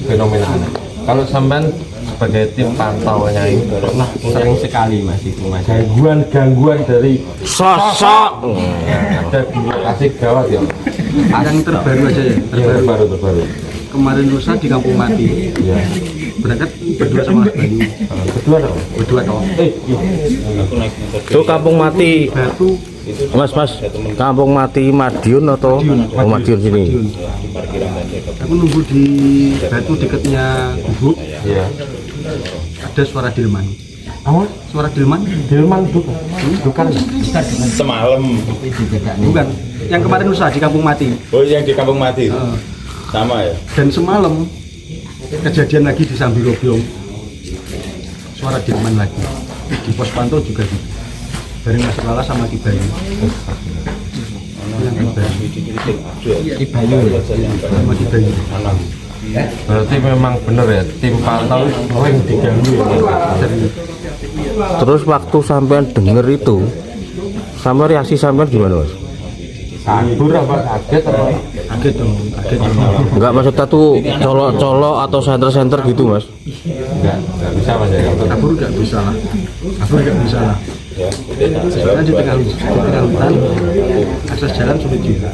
[SPEAKER 3] fenomenanya. Kalau sampean sebagai tim pantaunya ini pernah
[SPEAKER 1] Sering sekali Mas itu Mas.
[SPEAKER 3] gangguan dari
[SPEAKER 2] Sosok.
[SPEAKER 3] ada di lokasi gawat ya.
[SPEAKER 8] Yang terbaru aja ya.
[SPEAKER 3] Yang terbaru.
[SPEAKER 8] Kemarin lusa di Kampung Mati.
[SPEAKER 3] Ya.
[SPEAKER 8] Berangkat berdua sama Mas Bayu.
[SPEAKER 3] Kedua dong.
[SPEAKER 8] Berdua toh.
[SPEAKER 2] Itu Kampung Mati.
[SPEAKER 8] Batu
[SPEAKER 2] Mas, Kampung Mati Madiun atau Madiun sini?
[SPEAKER 8] aku nunggu di batu dekatnya gubuk.
[SPEAKER 3] Iya.
[SPEAKER 8] Ada suara delman.
[SPEAKER 3] Apa?
[SPEAKER 8] Suara delman?
[SPEAKER 3] Delman Dukar.
[SPEAKER 6] Semalam.
[SPEAKER 8] Bukan. Yang kemarin lusa di Kampung Mati.
[SPEAKER 6] Oh, yang di Kampung Mati. Sama ya.
[SPEAKER 8] Dan semalam kejadian lagi di Sambirobyong. Suara delman lagi. Di pos pantau juga gitu. Bareng Mas Lala sama Ki Bayu.
[SPEAKER 1] Ki Bayu ya.
[SPEAKER 8] Sama Ki Bayu.
[SPEAKER 3] Berarti memang benar ya tim pantau sering diganggu ya Mas.
[SPEAKER 2] Terus waktu sampean denger itu, sama reaksi sampean gimana Mas?
[SPEAKER 3] Kabur apa kaget apa?
[SPEAKER 8] Kaget dong.
[SPEAKER 2] Enggak maksudnya tuh colok-colok atau senter-senter gitu Mas?
[SPEAKER 3] Enggak bisa Mas ya.
[SPEAKER 8] Kabur nggak bisa lah. Karena di tengah hutan, akses jalan sulit juga.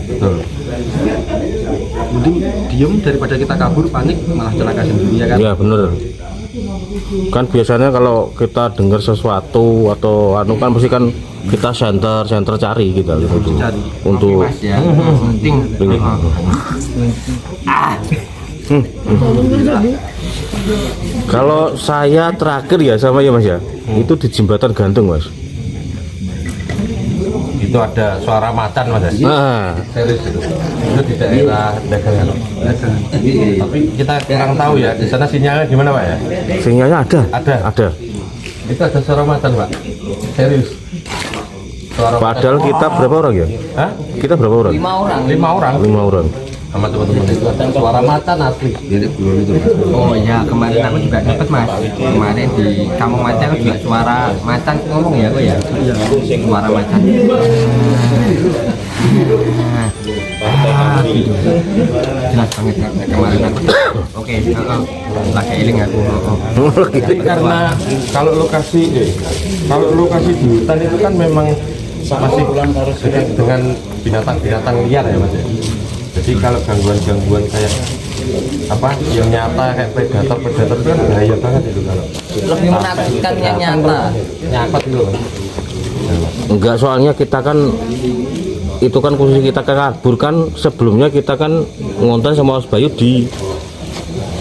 [SPEAKER 8] Mending diem daripada kita kabur, panik, malah celaka sendiri ya kan?
[SPEAKER 2] Iya bener. Kan biasanya kalau kita dengar sesuatu atau kan pasti kan kita center cari kita gitu
[SPEAKER 8] Cari.
[SPEAKER 2] untuk
[SPEAKER 1] Mas ya. Penting.
[SPEAKER 2] Kalau saya terakhir ya sama ya Mas ya, itu di Jembatan Gantung Mas.
[SPEAKER 3] Itu ada suara macan Mas ya.
[SPEAKER 2] Nah,
[SPEAKER 3] Serius itu di daerah dagangan. Tapi kita kurang tahu ya di sana sinyalnya gimana Pak ya.
[SPEAKER 2] sinyalnya ada.
[SPEAKER 3] Itu ada suara macan Pak. Serius. Suara
[SPEAKER 2] Padahal kita berapa orang ya?
[SPEAKER 3] Hah?
[SPEAKER 2] Kita berapa orang?
[SPEAKER 3] 5 orang
[SPEAKER 2] 5 orang.
[SPEAKER 3] sama teman-teman itu ada suara macan asli.
[SPEAKER 1] Oh iya, kemarin aku juga dapat Mas. Kemarin di Kampung Macan aku juga suara macan ngomong ya aku ya. Suara macan. Gitu. Jelas banget Kak. Kemarin aku. Oke, lagi eling aku.
[SPEAKER 3] Jadi karena kalau lokasi di hutan itu kan memang masih dekat dengan binatang-binatang liar ya Mas ya. Jadi kalau gangguan-gangguan kayak apa yang nyata kayak predator itu kan bahaya banget itu kalau
[SPEAKER 7] Lebih menakutkan yang nyata.
[SPEAKER 3] nyakot itu loh.
[SPEAKER 2] Enggak, soalnya kita kan itu kan khusus kita kabur kan sebelumnya kita kan ngonten sama Mas Bayu di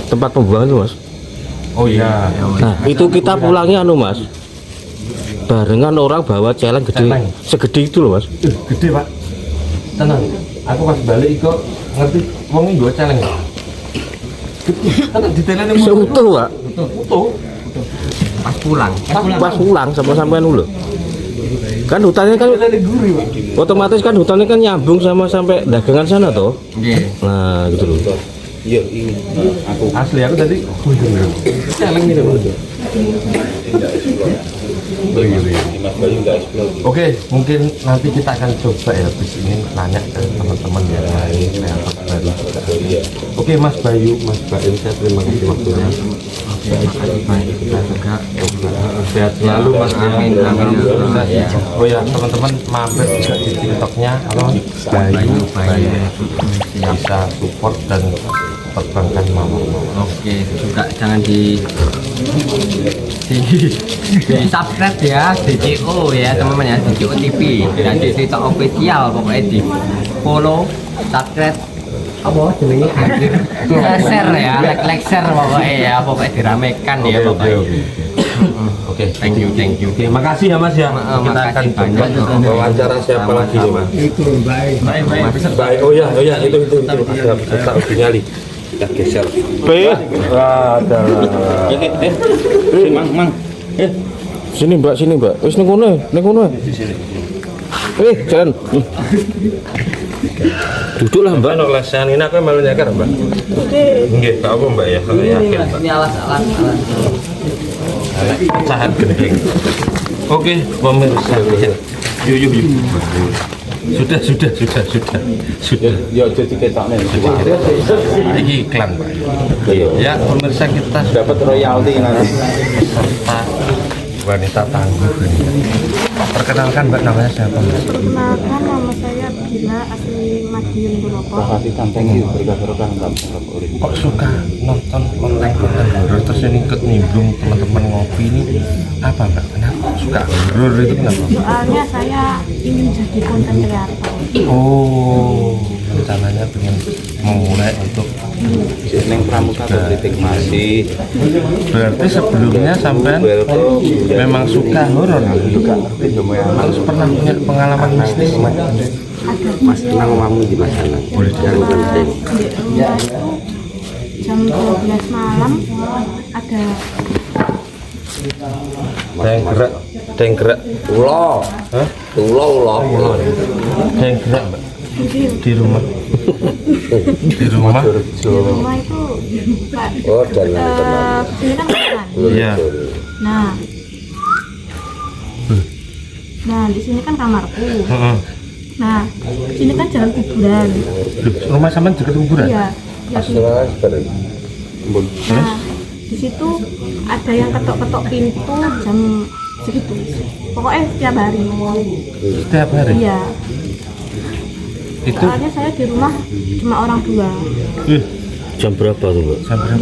[SPEAKER 2] tempat pembuangan itu Mas.
[SPEAKER 3] Oh iya.
[SPEAKER 2] Nah itu kita pulangnya Mas barengan orang bawa celeng gede
[SPEAKER 3] Celeng.
[SPEAKER 2] segede itu loh Mas.
[SPEAKER 3] Gede Pak. Tenang. Aku pas balik kok ngerti wong iki nggo celeng. Tenang ditelene
[SPEAKER 2] Seutuh Pak.
[SPEAKER 3] utuh.
[SPEAKER 1] Pas pulang.
[SPEAKER 2] Pas pulang sama sampean dulu. Kan hutannya kan otomatis kan hutannya kan nyambung sama sampai dagangan sana toh.
[SPEAKER 1] Nggih.
[SPEAKER 2] Nah gitu loh.
[SPEAKER 6] Iya, ini aku
[SPEAKER 3] Asli aku tadi celeng gitu.
[SPEAKER 6] Mas Bayu nggak explore.
[SPEAKER 3] Oke, mungkin nanti kita akan coba ya habis ini nanya ke teman-teman yang lain kreator baru juga. Oke, Mas Bayu, Mas Bayu, saya terima kasih waktunya. Kita juga coba sehat selalu Mas.
[SPEAKER 1] Amin, amin.
[SPEAKER 3] Oh ya, teman-teman mampir juga di TikToknya Bayu bisa support dan terbangkan mama.
[SPEAKER 1] Oke, juga jangan di subscribe ya, DCO ya teman-teman ya, DCO TV dan di TikTok official, pokoknya di follow, subscribe, apa jenenge, share ya, like share pokoknya ya, pokoknya diramekan ya pokoknya.
[SPEAKER 3] Oke,
[SPEAKER 1] Thank you.
[SPEAKER 3] Oke, makasih ya Mas ya. Kita akan
[SPEAKER 1] banyak.
[SPEAKER 3] wawancara siapa lagi nih Mas? Baik. Oh ya, itu ada peserta uji nyali. Kita geser. Baik. Ada.
[SPEAKER 6] Mang.
[SPEAKER 7] Sini Mbak. Wis ning kono. Jalan. Duduklah Mbak.
[SPEAKER 3] Mbak lesan ini aku malu nyakar Mbak. Nggih, gak apa Mbak ya. Saya yakin Mbak.
[SPEAKER 1] Ini alas.
[SPEAKER 3] Pecahan gendeng. Oke, pemirsa. Yuk. Sudah.
[SPEAKER 6] Ya jadi ketokne.
[SPEAKER 3] Ini iklan Pak. Ya, pemirsa kita sudah
[SPEAKER 6] Dapat royalti nanti.
[SPEAKER 3] peserta wanita tangguh ini. Perkenalkan Mbak, namanya siapa Mbak?
[SPEAKER 9] Perkenalkan, nama saya Bila, asli Madiun Dulopo.
[SPEAKER 6] Thank you. Berkah-berkah
[SPEAKER 3] Kok suka nonton konten horor terus ini ikut nimbrung teman-teman ngopi ini apa Mbak? Kenapa suka horor itu kenapa?
[SPEAKER 9] Soalnya saya ingin jadi konten kreator.
[SPEAKER 3] Oh, rencananya pengen memulai untuk
[SPEAKER 6] Neng Pramuka kritik masih.
[SPEAKER 3] berarti sebelumnya sampean memang suka horor harus pernah punya pengalaman mistis
[SPEAKER 1] Mas tenang kamu di sana. Boleh
[SPEAKER 9] Di rumah itu jam 12 malam ada
[SPEAKER 3] denggerak
[SPEAKER 2] Ulo.
[SPEAKER 3] Hah?
[SPEAKER 2] Ulo.
[SPEAKER 3] denggerak Mbak di rumah
[SPEAKER 9] di rumah itu Pak.
[SPEAKER 2] Oh, jangan teman.
[SPEAKER 9] Ini kan kanan.
[SPEAKER 3] iya
[SPEAKER 9] Nah, di sini kan kamarku.
[SPEAKER 3] Heeh.
[SPEAKER 9] Nah, sini kan jalan kuburan.
[SPEAKER 3] Loh, rumah sampean dekat kuburan?
[SPEAKER 9] Iya. Ya, nah, di situ ada yang ketok-ketok pintu jam segitu. Pokoknya setiap hari.
[SPEAKER 3] Setiap hari?
[SPEAKER 9] Iya.
[SPEAKER 3] Itu
[SPEAKER 9] Soalnya saya di rumah cuma orang dua.
[SPEAKER 7] Jam berapa tuh Mbak?
[SPEAKER 3] sampai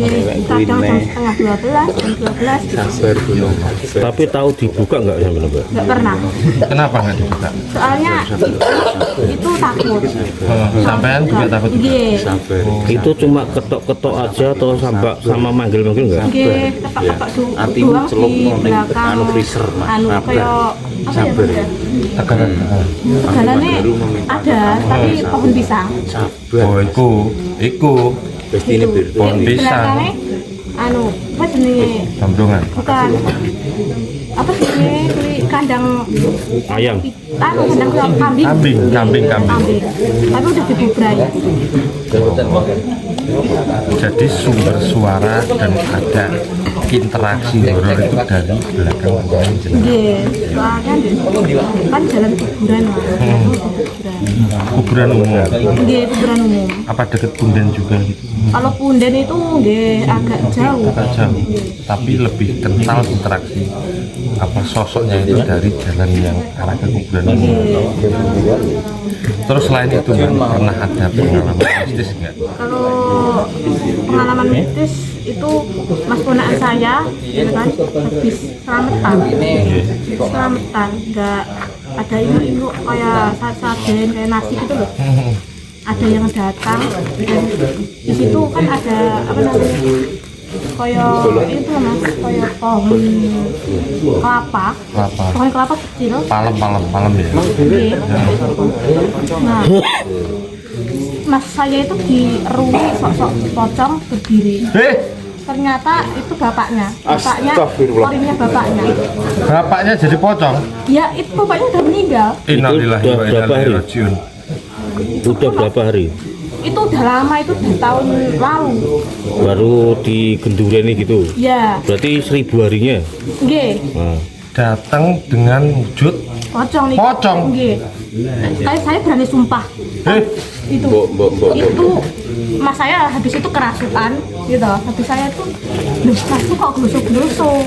[SPEAKER 9] Kadang jam setengah 12, jam 12.
[SPEAKER 7] Tapi tahu dibuka nggak ya Mbak?
[SPEAKER 9] Nggak pernah.
[SPEAKER 3] kenapa nggak dibuka?
[SPEAKER 9] Soalnya itu takut.
[SPEAKER 3] Sampean juga takut juga?
[SPEAKER 9] Iya.
[SPEAKER 7] Itu cuma ketok-ketok aja atau sama manggil-manggil nggak?
[SPEAKER 9] Nggih, ketok-ketok doang di belakang.
[SPEAKER 6] freezer, Mas.
[SPEAKER 9] Anu kayak apa ya? Mas, ya?
[SPEAKER 3] Tekanan.
[SPEAKER 9] Jalannya ada, tapi pohon pisang.
[SPEAKER 3] Oh, iku
[SPEAKER 6] Pasti ini
[SPEAKER 3] pohon
[SPEAKER 9] Di
[SPEAKER 3] pisang,
[SPEAKER 9] belakangnya, anu, apa jenenge?
[SPEAKER 3] sambungan.
[SPEAKER 9] Bukan. Apa jenenge? Kuwi kandang
[SPEAKER 7] Ayam.
[SPEAKER 9] kandang kambing.
[SPEAKER 3] Kambing.
[SPEAKER 9] Tapi udah dibubrai.
[SPEAKER 3] Jadi sumber suara dan ada interaksi horor itu dari belakang pohon jenengan.
[SPEAKER 9] Nggih, soalnya kan jalan kuburan lah.
[SPEAKER 3] Kuburan umum.
[SPEAKER 9] Nggih, kuburan umum.
[SPEAKER 3] Apa deket punden juga gitu?
[SPEAKER 9] Kalau punden itu nggih agak jauh.
[SPEAKER 3] Agak jauh, tapi lebih kental interaksi apa sosoknya itu dari jalan yang arah ke kuburan umum. Terus selain itu Mbak, pernah ada pengalaman mistis nggak?
[SPEAKER 9] Kalau pengalaman mistis itu mas ponakan saya, gitu kan, habis selamatan, nggak ada ibu kayak sarden kayak nasi gitu loh. Ada yang datang dan di situ kan ada apa namanya kayak itu mas kayak pohon kelapa kecil.
[SPEAKER 3] Palem ya.
[SPEAKER 9] Iya. Nah, mas saya itu dirui sok-sok pocong berdiri. Ternyata itu bapaknya orinya bapaknya.
[SPEAKER 3] Bapaknya jadi pocong?
[SPEAKER 9] Ya itu bapaknya udah meninggal.
[SPEAKER 3] Innalillahi wa inna ilaihi rajiun.
[SPEAKER 7] Udah berapa hari?
[SPEAKER 9] Itu udah lama, itu udah tahun lalu.
[SPEAKER 7] Baru di Gendureni gitu.
[SPEAKER 9] Ya,
[SPEAKER 7] Berarti 1000 harinya.
[SPEAKER 9] nggih.
[SPEAKER 7] Nah,
[SPEAKER 3] datang dengan wujud
[SPEAKER 9] pocong nih.
[SPEAKER 3] Pocong?
[SPEAKER 9] Nggih. Saya berani sumpah. Itu. Itu mas saya habis itu kerasukan gitu. Habis saya tuh loh, mas tuh kok gelusuk-gelusuk.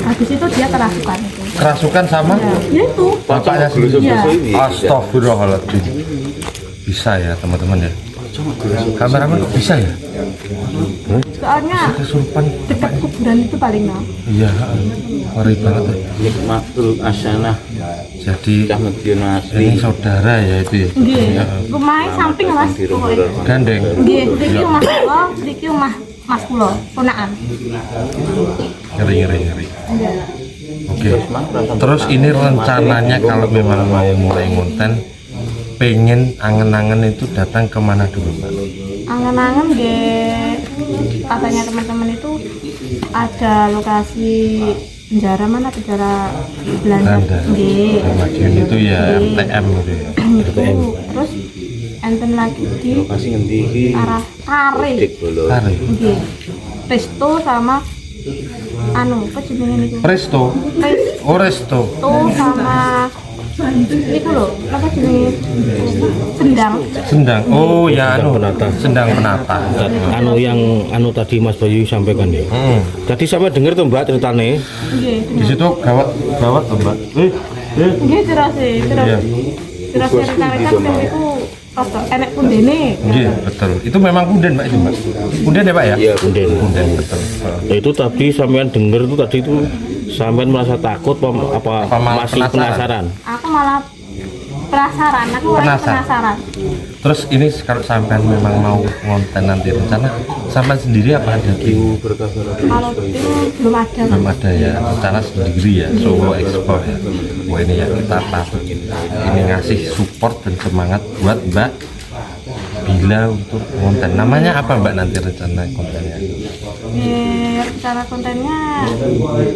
[SPEAKER 9] Habis itu dia kerasukan itu.
[SPEAKER 3] kerasukan sama
[SPEAKER 9] Ya itu.
[SPEAKER 3] bapaknya sendiri.
[SPEAKER 9] Iya.
[SPEAKER 3] Astagfirullahaladzim. Bisa ya teman-teman ya. Kameramen kok bisa ya?
[SPEAKER 9] Soalnya
[SPEAKER 3] Kesurupan.
[SPEAKER 9] dekat kuburan itu paling nah.
[SPEAKER 3] Iya, ngeri banget ya.
[SPEAKER 4] Nikmatul asanah
[SPEAKER 3] Jadi
[SPEAKER 4] Cah Medion
[SPEAKER 3] ini
[SPEAKER 4] asli.
[SPEAKER 3] saudara ya itu ya.
[SPEAKER 9] Nggih. Rumahnya samping mas. Pokoknya.
[SPEAKER 3] Gandeng.
[SPEAKER 9] Nggih, iki omah kula, iki omah mas kula, ponakan.
[SPEAKER 3] Ngeri. Oke. Terus ini rencananya kalau memang mau mulai ngonten, pengen angen-angen itu datang kemana dulu Pak?
[SPEAKER 9] Angen-angen nggih, katanya teman-teman itu ada lokasi penjara mana, penjara Belanda.
[SPEAKER 3] Belanda.
[SPEAKER 9] Nggih.
[SPEAKER 3] Madiun itu ya MTM gitu ya.
[SPEAKER 9] Itu. Terus enten lagi di
[SPEAKER 4] Lokasi ngendi iki?
[SPEAKER 9] arah Kare.
[SPEAKER 4] Dik bolo.
[SPEAKER 3] Kare.
[SPEAKER 9] Nggih. Resto sama anu, apa jenenge niku?
[SPEAKER 3] Presto. Oh Resto.
[SPEAKER 9] Resto sama itu loh, apa jenenge? Sendang.
[SPEAKER 3] Oh ya anu Sendang Penata.
[SPEAKER 10] Anu yang anu tadi Mas Bayu sampaikan ya. Tadi sampai dengar tuh Mbak ceritane.
[SPEAKER 9] Nggih.
[SPEAKER 3] Di situ gawat tuh Mbak.
[SPEAKER 9] Nggih terase,
[SPEAKER 3] Iya.
[SPEAKER 9] terase rekan-rekan sing iku rada enek pundene.
[SPEAKER 3] Iya betul. Itu memang punden Mbak itu Mbak. Punden ya Pak ya?
[SPEAKER 4] Iya, punden.
[SPEAKER 3] Punden betul.
[SPEAKER 10] Itu tadi sampean dengar tuh tadi itu sampean merasa takut apa
[SPEAKER 3] malah
[SPEAKER 10] masih penasaran?
[SPEAKER 9] Aku malah penasaran, aku orangnya penasaran.
[SPEAKER 3] Terus ini kalau sampean memang mau ngonten nanti rencana sampean sendiri apa ada tim?
[SPEAKER 9] Kalau itu belum ada.
[SPEAKER 3] Belum ada ya, rencana sendiri ya, solo ekspor ya. Wah ini ya kita patut ini ngasih support dan semangat buat Mbak Bila untuk konten. Namanya apa Mbak nanti rencana kontennya?
[SPEAKER 9] Rencana kontennya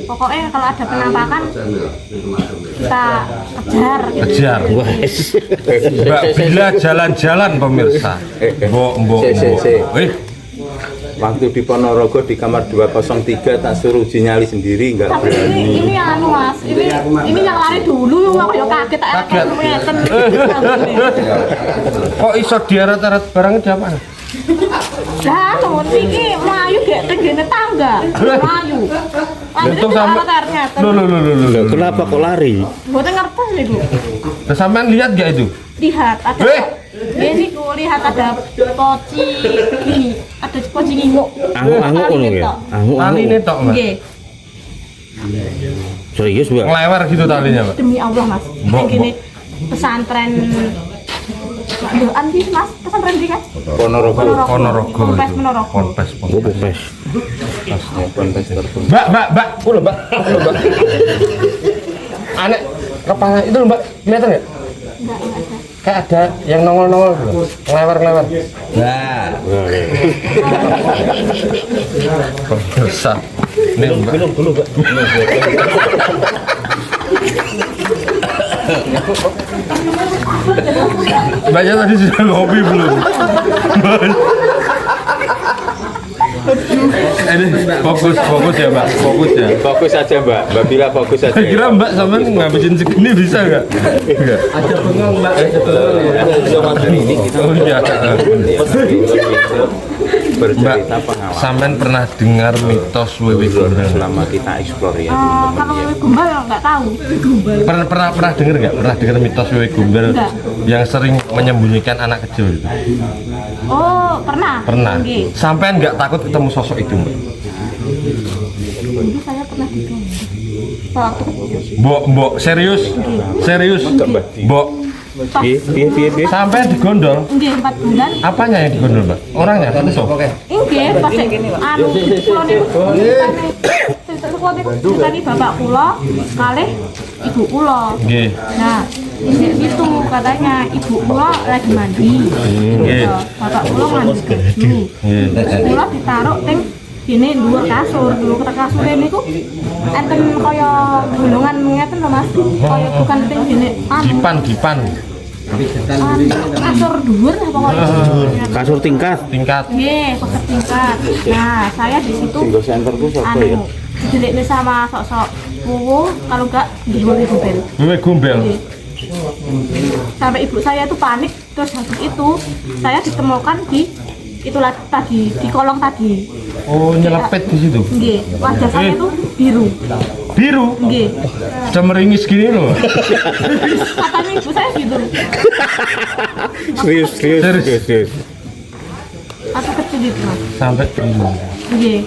[SPEAKER 9] pokoknya kalau ada penampakan kita kejar gitu.
[SPEAKER 3] Kejar. Mbak Bila jalan-jalan pemirsa. Mbok.
[SPEAKER 4] Waktu di Ponorogo di kamar 203 tak suruh uji nyali sendiri nggak
[SPEAKER 9] Tapi
[SPEAKER 4] berani.
[SPEAKER 9] ini anu mas, ini yang lari dulu, aku ya kaget.
[SPEAKER 3] Kok iso diaret-aret barangnya di apa?
[SPEAKER 9] Lah, temen iki mlayu gek tenggene tangga. Mlayu.
[SPEAKER 3] Untung sama. Loh.
[SPEAKER 10] Kenapa kok lari?
[SPEAKER 9] Mboten ngerti niku.
[SPEAKER 3] Lah sampean lihat gak itu?
[SPEAKER 9] Lihat ada. Ini ku lihat ada poci ini, ada poci nginguk.
[SPEAKER 10] Anguk-anguk ngono ya.
[SPEAKER 3] Taline tok, Mbak.
[SPEAKER 9] Nggih.
[SPEAKER 10] Serius, Mbak?
[SPEAKER 3] Ngelewer gitu talinya, Mbak.
[SPEAKER 9] Demi Allah, Mas.
[SPEAKER 3] Mbok,
[SPEAKER 9] Gini pesantren Doan di Mas, pesantren di kan?
[SPEAKER 4] Ponorogo.
[SPEAKER 3] Ponorogo.
[SPEAKER 9] Ponpes Ponorogo.
[SPEAKER 3] Ponpes.
[SPEAKER 4] Ponpes terbang.
[SPEAKER 3] Mbak. Mbak. Aneh kepala itu loh, Mbak. Kelihatan nggak?
[SPEAKER 9] Enggak ada.
[SPEAKER 3] Kayak ada yang nongol gitu. Ngelewer. Dosa. Nih, Mbak.
[SPEAKER 10] Minum dulu, Mbak.
[SPEAKER 3] Mbaknya tadi sudah ngopi belum? Ini fokus ya Mbak, fokus ya.
[SPEAKER 4] Fokus aja Mbak, Mbak Bila fokus aja.
[SPEAKER 3] Saya kira Mbak sama ngabisin segini bisa nggak? Enggak.
[SPEAKER 1] Ada bengong Mbak.
[SPEAKER 3] Oh iya. Mbak,
[SPEAKER 4] Bercerita pengalaman
[SPEAKER 3] sampean pernah dengar mitos Wewe Gombal?
[SPEAKER 4] selama kita eksplor ya
[SPEAKER 9] Kalau Wewe Gombal nggak tahu.
[SPEAKER 3] Pernah dengar nggak? Pernah dengar mitos Wewe Gombal
[SPEAKER 9] Enggak.
[SPEAKER 3] yang sering menyembunyikan anak kecil itu?
[SPEAKER 9] Oh, pernah.
[SPEAKER 3] Pernah.
[SPEAKER 9] Nggih.
[SPEAKER 3] Sampean nggak takut ketemu sosok itu, Mbak?
[SPEAKER 9] Dulu saya pernah diganggu. Waktu kecil.
[SPEAKER 3] Mbok, serius. Mbok,
[SPEAKER 10] Piye.
[SPEAKER 3] sampai digondol.
[SPEAKER 9] Nggih, 4 bulan.
[SPEAKER 3] Apanya yang digondol, Mbak? Orangnya?
[SPEAKER 9] Nggih, pas anu kula niku ceritane bapak kula kalih ibu kula.
[SPEAKER 3] Nggih.
[SPEAKER 9] Nah, itu katanya ibu kula lagi mandi.
[SPEAKER 3] Nggih.
[SPEAKER 9] Bapak kula mandi baju.
[SPEAKER 3] Nggih.
[SPEAKER 9] Kula ditaruh teng gini dhuwur kasur niku enten kaya gulungan ngeten lho Mas. Kaya bukan teng gini
[SPEAKER 3] Dipan.
[SPEAKER 9] kasur dhuwur apa kaya
[SPEAKER 10] Kasur tingkat.
[SPEAKER 3] Tingkat.
[SPEAKER 9] nggih, kasur tingkat. Nah, saya di situ
[SPEAKER 4] single center tuh siapa ya?
[SPEAKER 9] anu dideliknya sama sok-sok wowo, kalau enggak dibuang gombel.
[SPEAKER 2] Wewe gombel.
[SPEAKER 9] Sampai ibu saya itu panik, terus habis itu saya ditemukan di itulah tadi di kolong tadi.
[SPEAKER 2] Oh, nyelepet di situ.
[SPEAKER 9] Nggih, wajah saya itu biru.
[SPEAKER 2] Biru.
[SPEAKER 9] Nggih.
[SPEAKER 2] Sudah meringis gini loh.
[SPEAKER 9] Katanya ibu saya gitu.
[SPEAKER 10] Serius.
[SPEAKER 9] Aku kecil gitu, Mas.
[SPEAKER 2] Sampai biru.
[SPEAKER 9] Nggih.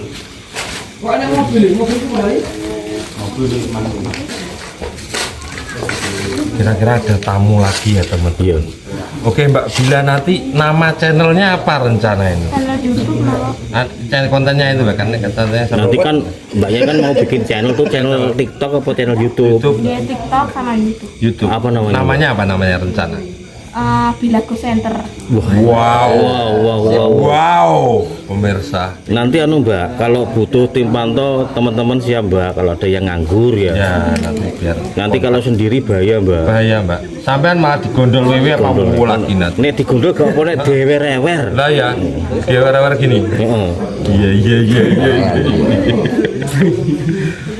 [SPEAKER 2] Kira-kira ada tamu lagi ya teman-teman. Oke Mbak Bila, nanti nama channelnya apa rencana ini?
[SPEAKER 9] Channel YouTube mau.
[SPEAKER 2] Channel kontennya itu Mbak, kan katanya
[SPEAKER 10] Nanti kan mbaknya kan mau bikin channel tuh, channel TikTok apa channel YouTube?
[SPEAKER 9] Dia TikTok sama YouTube.
[SPEAKER 2] YouTube.
[SPEAKER 10] Apa namanya?
[SPEAKER 2] Namanya apa namanya rencana?
[SPEAKER 9] Bilaku Center.
[SPEAKER 2] Wow, pemirsa.
[SPEAKER 10] Nanti Mbak, kalau butuh tim pantau teman-teman siap Mbak, kalau ada yang nganggur ya.
[SPEAKER 2] Ya, nanti biar
[SPEAKER 10] Nanti kalau sendiri bahaya Mbak.
[SPEAKER 2] bahaya Mbak. Sampean malah digondol wewe apa mau lagi nanti?
[SPEAKER 10] Nek digondol gak apa nek dewer-ewer.
[SPEAKER 2] Lah ya, dia war-war gini.
[SPEAKER 10] Heeh.
[SPEAKER 2] Iya.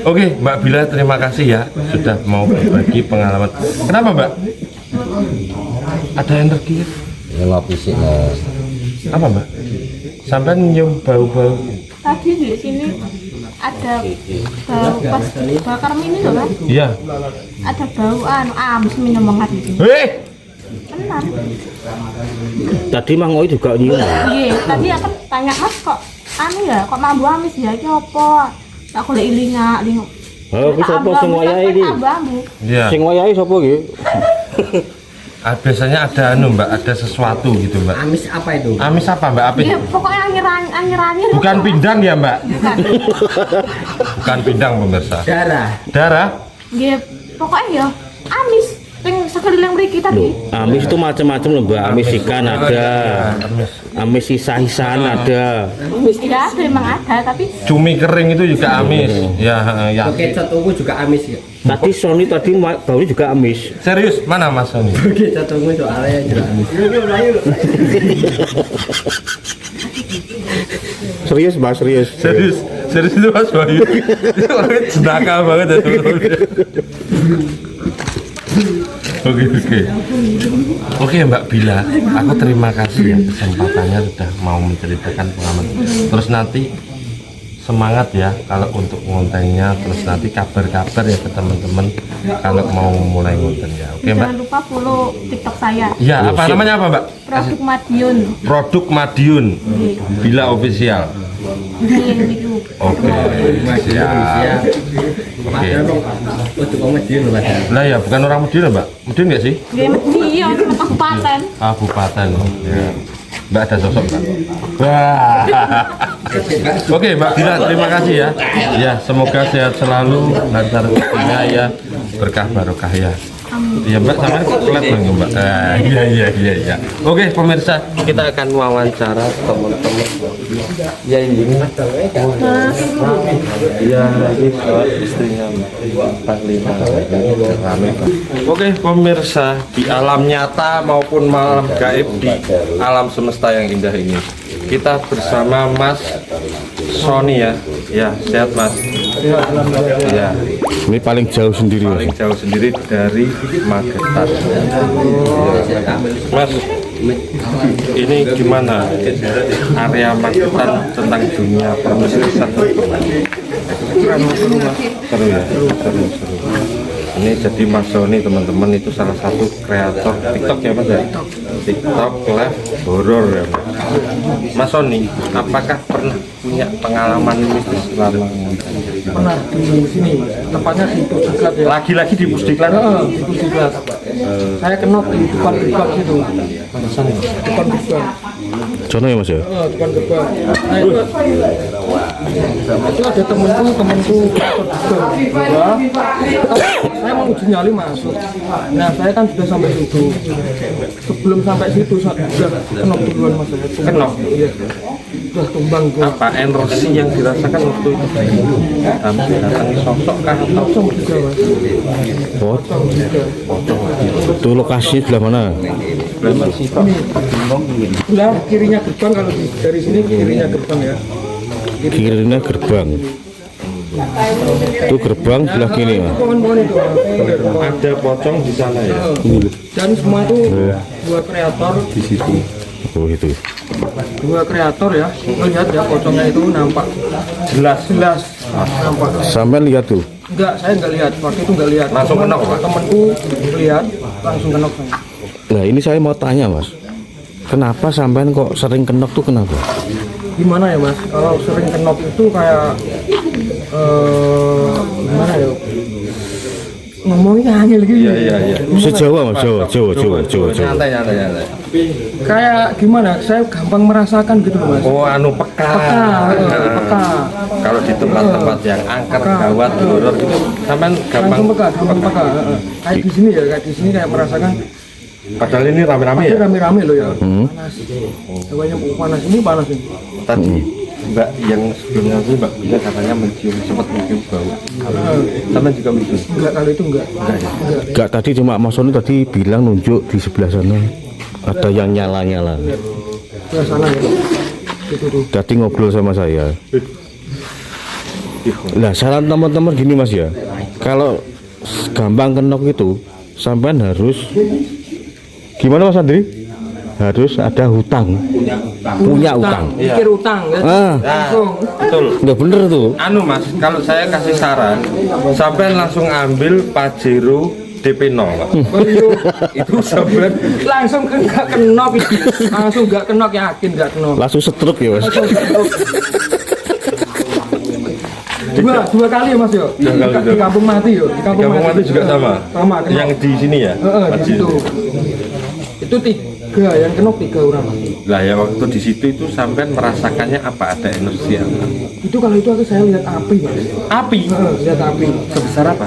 [SPEAKER 2] Oke, Mbak Bila, terima kasih ya sudah mau berbagi pengalaman. Kenapa Mbak? Ada energi ya?
[SPEAKER 1] Ngopi sih, Mas.
[SPEAKER 2] Apa Mbak? Sampai nyium bau-bau.
[SPEAKER 9] Tadi di sini ada bau pas bakar mini loh kan?
[SPEAKER 2] Iya.
[SPEAKER 9] Ada bau amis minum banget itu. Benar.
[SPEAKER 10] Tadi Mang Oi juga nyium.
[SPEAKER 9] Iya, tadi aku tanya Mas kok ya, kok mambu amis ya, iki apa? Tak golek ilinga.
[SPEAKER 10] Oh, ku sapa sing wayahe iki?
[SPEAKER 2] Iya.
[SPEAKER 10] Sing wayahe sapa iki?
[SPEAKER 2] Biasanya ada Mbak, ada sesuatu gitu Mbak.
[SPEAKER 1] Amis apa itu?
[SPEAKER 2] Amis apa Mbak? Apa?
[SPEAKER 9] Iya, pokoknya angir-angir.
[SPEAKER 2] Bukan pindang ya Mbak?
[SPEAKER 9] Bukan.
[SPEAKER 2] Bukan pindang pemirsa.
[SPEAKER 1] Darah.
[SPEAKER 9] Iya, pokoknya ya amis. Yang sekeliling mriki tadi.
[SPEAKER 10] Amis itu macam-macam loh Mbak. Amis ikan ada. Amis sisa-sisaan ada.
[SPEAKER 9] Ya, memang ada, tapi
[SPEAKER 2] Cumi kering itu juga amis. Ya.
[SPEAKER 1] Kecap ungu juga amis ya.
[SPEAKER 10] Tadi Sony tadi baunya juga amis.
[SPEAKER 2] Serius, mana Mas Sony?
[SPEAKER 1] Kecap ungu soalnya juga amis.
[SPEAKER 10] Serius Mbak, serius.
[SPEAKER 2] Serius itu Mas Bayu. Itu orangnya jenaka banget ya teman-teman. Oke Mbak Bila, aku terima kasih ya kesempatannya sudah mau menceritakan pengalaman. Terus nanti semangat ya kalau untuk ngontennya, terus nanti kabar-kabar ya ke teman-teman kalau mau mulai ngonten ya. Oke Mbak.
[SPEAKER 9] jangan lupa follow TikTok saya.
[SPEAKER 2] Ya, apa namanya apa Mbak?
[SPEAKER 9] Produk Madiun.
[SPEAKER 2] Produk Madiun. Bila official. Oke. Siap. Oke. Lah ya, bukan orang Madiun Mbak. Madiun nggak sih?
[SPEAKER 9] Iya, cuma kabupaten.
[SPEAKER 2] Kabupaten. Ya. Mbak ada sosok Mbak. Wah. Oke Mbak Bila, terima kasih ya. Ya, semoga sehat selalu, lancar rezekinya ya, berkah barokah ya. Ya Mbak, sama kelihatan dong Mbak. Iya. Oke pemirsa, kita akan wawancara teman-teman. Ya ini. Ya ini istrinya Panglima. Rame. Oke pemirsa, di alam nyata maupun malam gaib di alam semesta yang indah ini, kita bersama Mas Sony ya. Ya, sehat Mas. Ya.
[SPEAKER 10] Ini paling jauh sendiri.
[SPEAKER 2] Paling jauh sendiri dari Magetan. Ya. Mas, ini gimana area Magetan tentang dunia permusikan? Seru ya, seru. Ini jadi Mas Sony teman-teman, itu salah satu kreator TikTok ya Mas ya? TikTok live horor ya Mas. Mas Sony, apakah pernah punya pengalaman mistis selama
[SPEAKER 7] Pernah di sini, tempatnya di Pusdiklat ya.
[SPEAKER 2] lagi-lagi di Pusdiklat?
[SPEAKER 7] Di Pusdiklat. Saya kenok di depan gerbang situ. Depan gerbang.
[SPEAKER 10] Jono ya Mas ya?
[SPEAKER 7] Depan gerbang. Nah itu ada temanku berdua. Saya mau uji nyali masuk. Nah saya kan sudah sampai situ. Sebelum sampai situ saya sudah kenok duluan Mas.
[SPEAKER 2] Kenok?
[SPEAKER 7] Iya. Sudah tumbang gua.
[SPEAKER 2] Apa energi yang dirasakan waktu itu? Datangi sosok kah atau
[SPEAKER 7] Pocong juga Mas.
[SPEAKER 10] Pocong.
[SPEAKER 7] Pocong juga.
[SPEAKER 10] Itu lokasi sebelah mana?
[SPEAKER 7] Sebelah kirinya gerbang, kalau dari sini kirinya gerbang ya.
[SPEAKER 10] Kirinya gerbang. Itu gerbang sebelah kini ya.
[SPEAKER 7] Pohon-pohon itu.
[SPEAKER 2] Ada pocong di sana ya.
[SPEAKER 7] Dan semua itu dua kreator
[SPEAKER 2] Di situ.
[SPEAKER 10] Oh itu.
[SPEAKER 7] dua kreator ya, melihat ya pocongnya itu nampak jelas nampak.
[SPEAKER 10] Sampai lihat tuh.
[SPEAKER 7] Enggak, saya enggak lihat, waktu itu enggak lihat.
[SPEAKER 1] Langsung
[SPEAKER 7] Cuman
[SPEAKER 1] kenok, Pak?
[SPEAKER 7] temanku lihat, langsung kenok.
[SPEAKER 10] Nah ini saya mau tanya mas, kenapa sampean kok sering kenok tuh kenapa?
[SPEAKER 7] Gimana ya mas, kalau sering kenok itu kayak gimana ya, ngomongnya hanya lagi.
[SPEAKER 2] Iya.
[SPEAKER 10] Bisa Jawa mas, Jawa.
[SPEAKER 1] Nyantai.
[SPEAKER 7] Kayak gimana, saya gampang merasakan gitu loh mas.
[SPEAKER 1] Oh, peka.
[SPEAKER 7] Peka.
[SPEAKER 1] Kalau di tempat-tempat yang angker, gawat, horor gitu, sampean gampang.
[SPEAKER 7] Gampang peka. Kayak di sini ya, kayak di sini kayak merasakan.
[SPEAKER 1] Padahal ini rame-rame
[SPEAKER 7] Pasti
[SPEAKER 1] ya.
[SPEAKER 7] rame-rame loh ya. Panas. Hawanya panas, ini panas ini.
[SPEAKER 1] Tadi Mbak yang sebelumnya itu Mbak Bila katanya sempat mencium bau. Sampean juga mencium.
[SPEAKER 7] Enggak, kalau itu enggak.
[SPEAKER 10] Enggak, tadi cuma Mas Sony tadi bilang nunjuk di sebelah sana ada yang nyala-nyala.
[SPEAKER 7] Ke sana ya. Itu tuh.
[SPEAKER 10] Tadi ngobrol sama saya. Nah saran teman-teman gini mas ya, kalau gampang kenok itu sampean harus gimana Mas Andri? Harus ada hutang, punya utang.
[SPEAKER 7] Pikir utang ya. Langsung.
[SPEAKER 1] Betul.
[SPEAKER 10] Nggak bener tuh.
[SPEAKER 1] Mas, kalau saya kasih saran, sampean langsung ambil Pajero DP 0. Itu sampean
[SPEAKER 7] Langsung enggak kenok itu. Langsung enggak kenok, yakin enggak kenok.
[SPEAKER 10] Langsung setruk ya mas.
[SPEAKER 7] Dua kali ya mas yo. Di kampung mati yo. Di
[SPEAKER 1] Kampung Mati juga sama.
[SPEAKER 7] Sama kenok.
[SPEAKER 1] Yang di sini ya.
[SPEAKER 7] Di situ. Itu 3, yang kenok 3 orang.
[SPEAKER 1] Lah ya waktu di situ itu sampean merasakannya apa? Ada energi apa?
[SPEAKER 7] Itu kalau itu saya lihat api mas.
[SPEAKER 1] Api.
[SPEAKER 7] Lihat api.
[SPEAKER 1] Sebesar apa?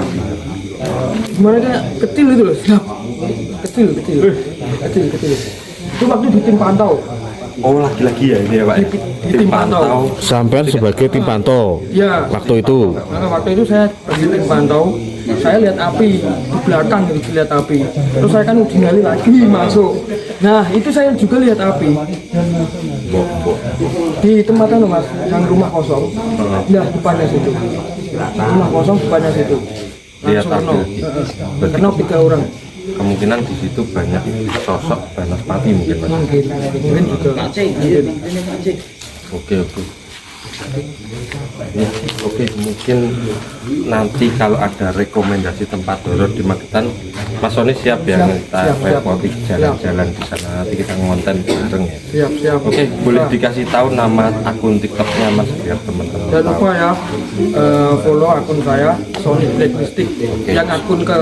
[SPEAKER 7] Gimana kayak kecil itu loh. Sedap. Kecil. Itu waktu di tim pantau.
[SPEAKER 1] Oh lagi-lagi ya ini ya Pak.
[SPEAKER 7] Di tim pantau.
[SPEAKER 10] Sampean sebagai tim pantau.
[SPEAKER 7] Ya.
[SPEAKER 10] Waktu itu.
[SPEAKER 7] Waktu itu saya pergi tim pantau, saya lihat api di belakang itu, lihat api. Terus saya kan uji nyali lagi masuk. Nah itu saya juga lihat api di tempat itu mas, yang rumah kosong. Nah depannya situ, rumah kosong depannya situ.
[SPEAKER 1] Lihat
[SPEAKER 7] Langsung
[SPEAKER 1] api.
[SPEAKER 7] kenok 3 orang.
[SPEAKER 1] Kemungkinan di situ banyak sosok Banaspati mungkin Mas.
[SPEAKER 7] Mungkin juga.
[SPEAKER 1] Oke. Ya, oke, mungkin nanti kalau ada rekomendasi tempat horor di Magetan, Mas Sony siap ya kita repoti jalan-jalan di sana, nanti kita ngonten bareng ya.
[SPEAKER 7] Siap.
[SPEAKER 1] Oke, boleh dikasih tahu nama akun TikToknya Mas biar teman-teman
[SPEAKER 7] Jangan
[SPEAKER 1] tahu.
[SPEAKER 7] lupa ya, follow akun saya Sony Black Mystic. Yang akun ke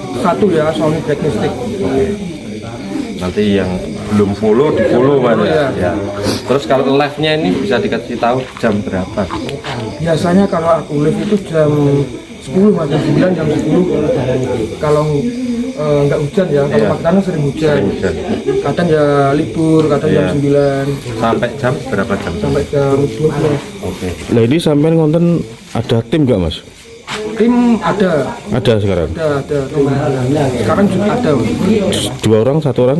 [SPEAKER 7] 1 ya, Sony Black Mystic.
[SPEAKER 1] Nanti yang belum follow di follow mana ya.
[SPEAKER 7] Ya.
[SPEAKER 1] Terus kalau live-nya ini bisa dikasih tahu jam berapa?
[SPEAKER 7] Biasanya kalau aku live itu jam 10 mas, jam 9, jam 10. Kalau nggak hujan ya, kalau Magetan sering hujan. Kadang ya libur, kadang jam 9
[SPEAKER 1] Sampai jam berapa jam?
[SPEAKER 7] sampai jam 12.
[SPEAKER 1] Oke.
[SPEAKER 10] Nah ini sampean ngonten ada tim nggak mas?
[SPEAKER 7] Tim ada
[SPEAKER 10] Sekarang.
[SPEAKER 7] tim. Sekarang juga ada
[SPEAKER 10] 2 orang, 1 orang?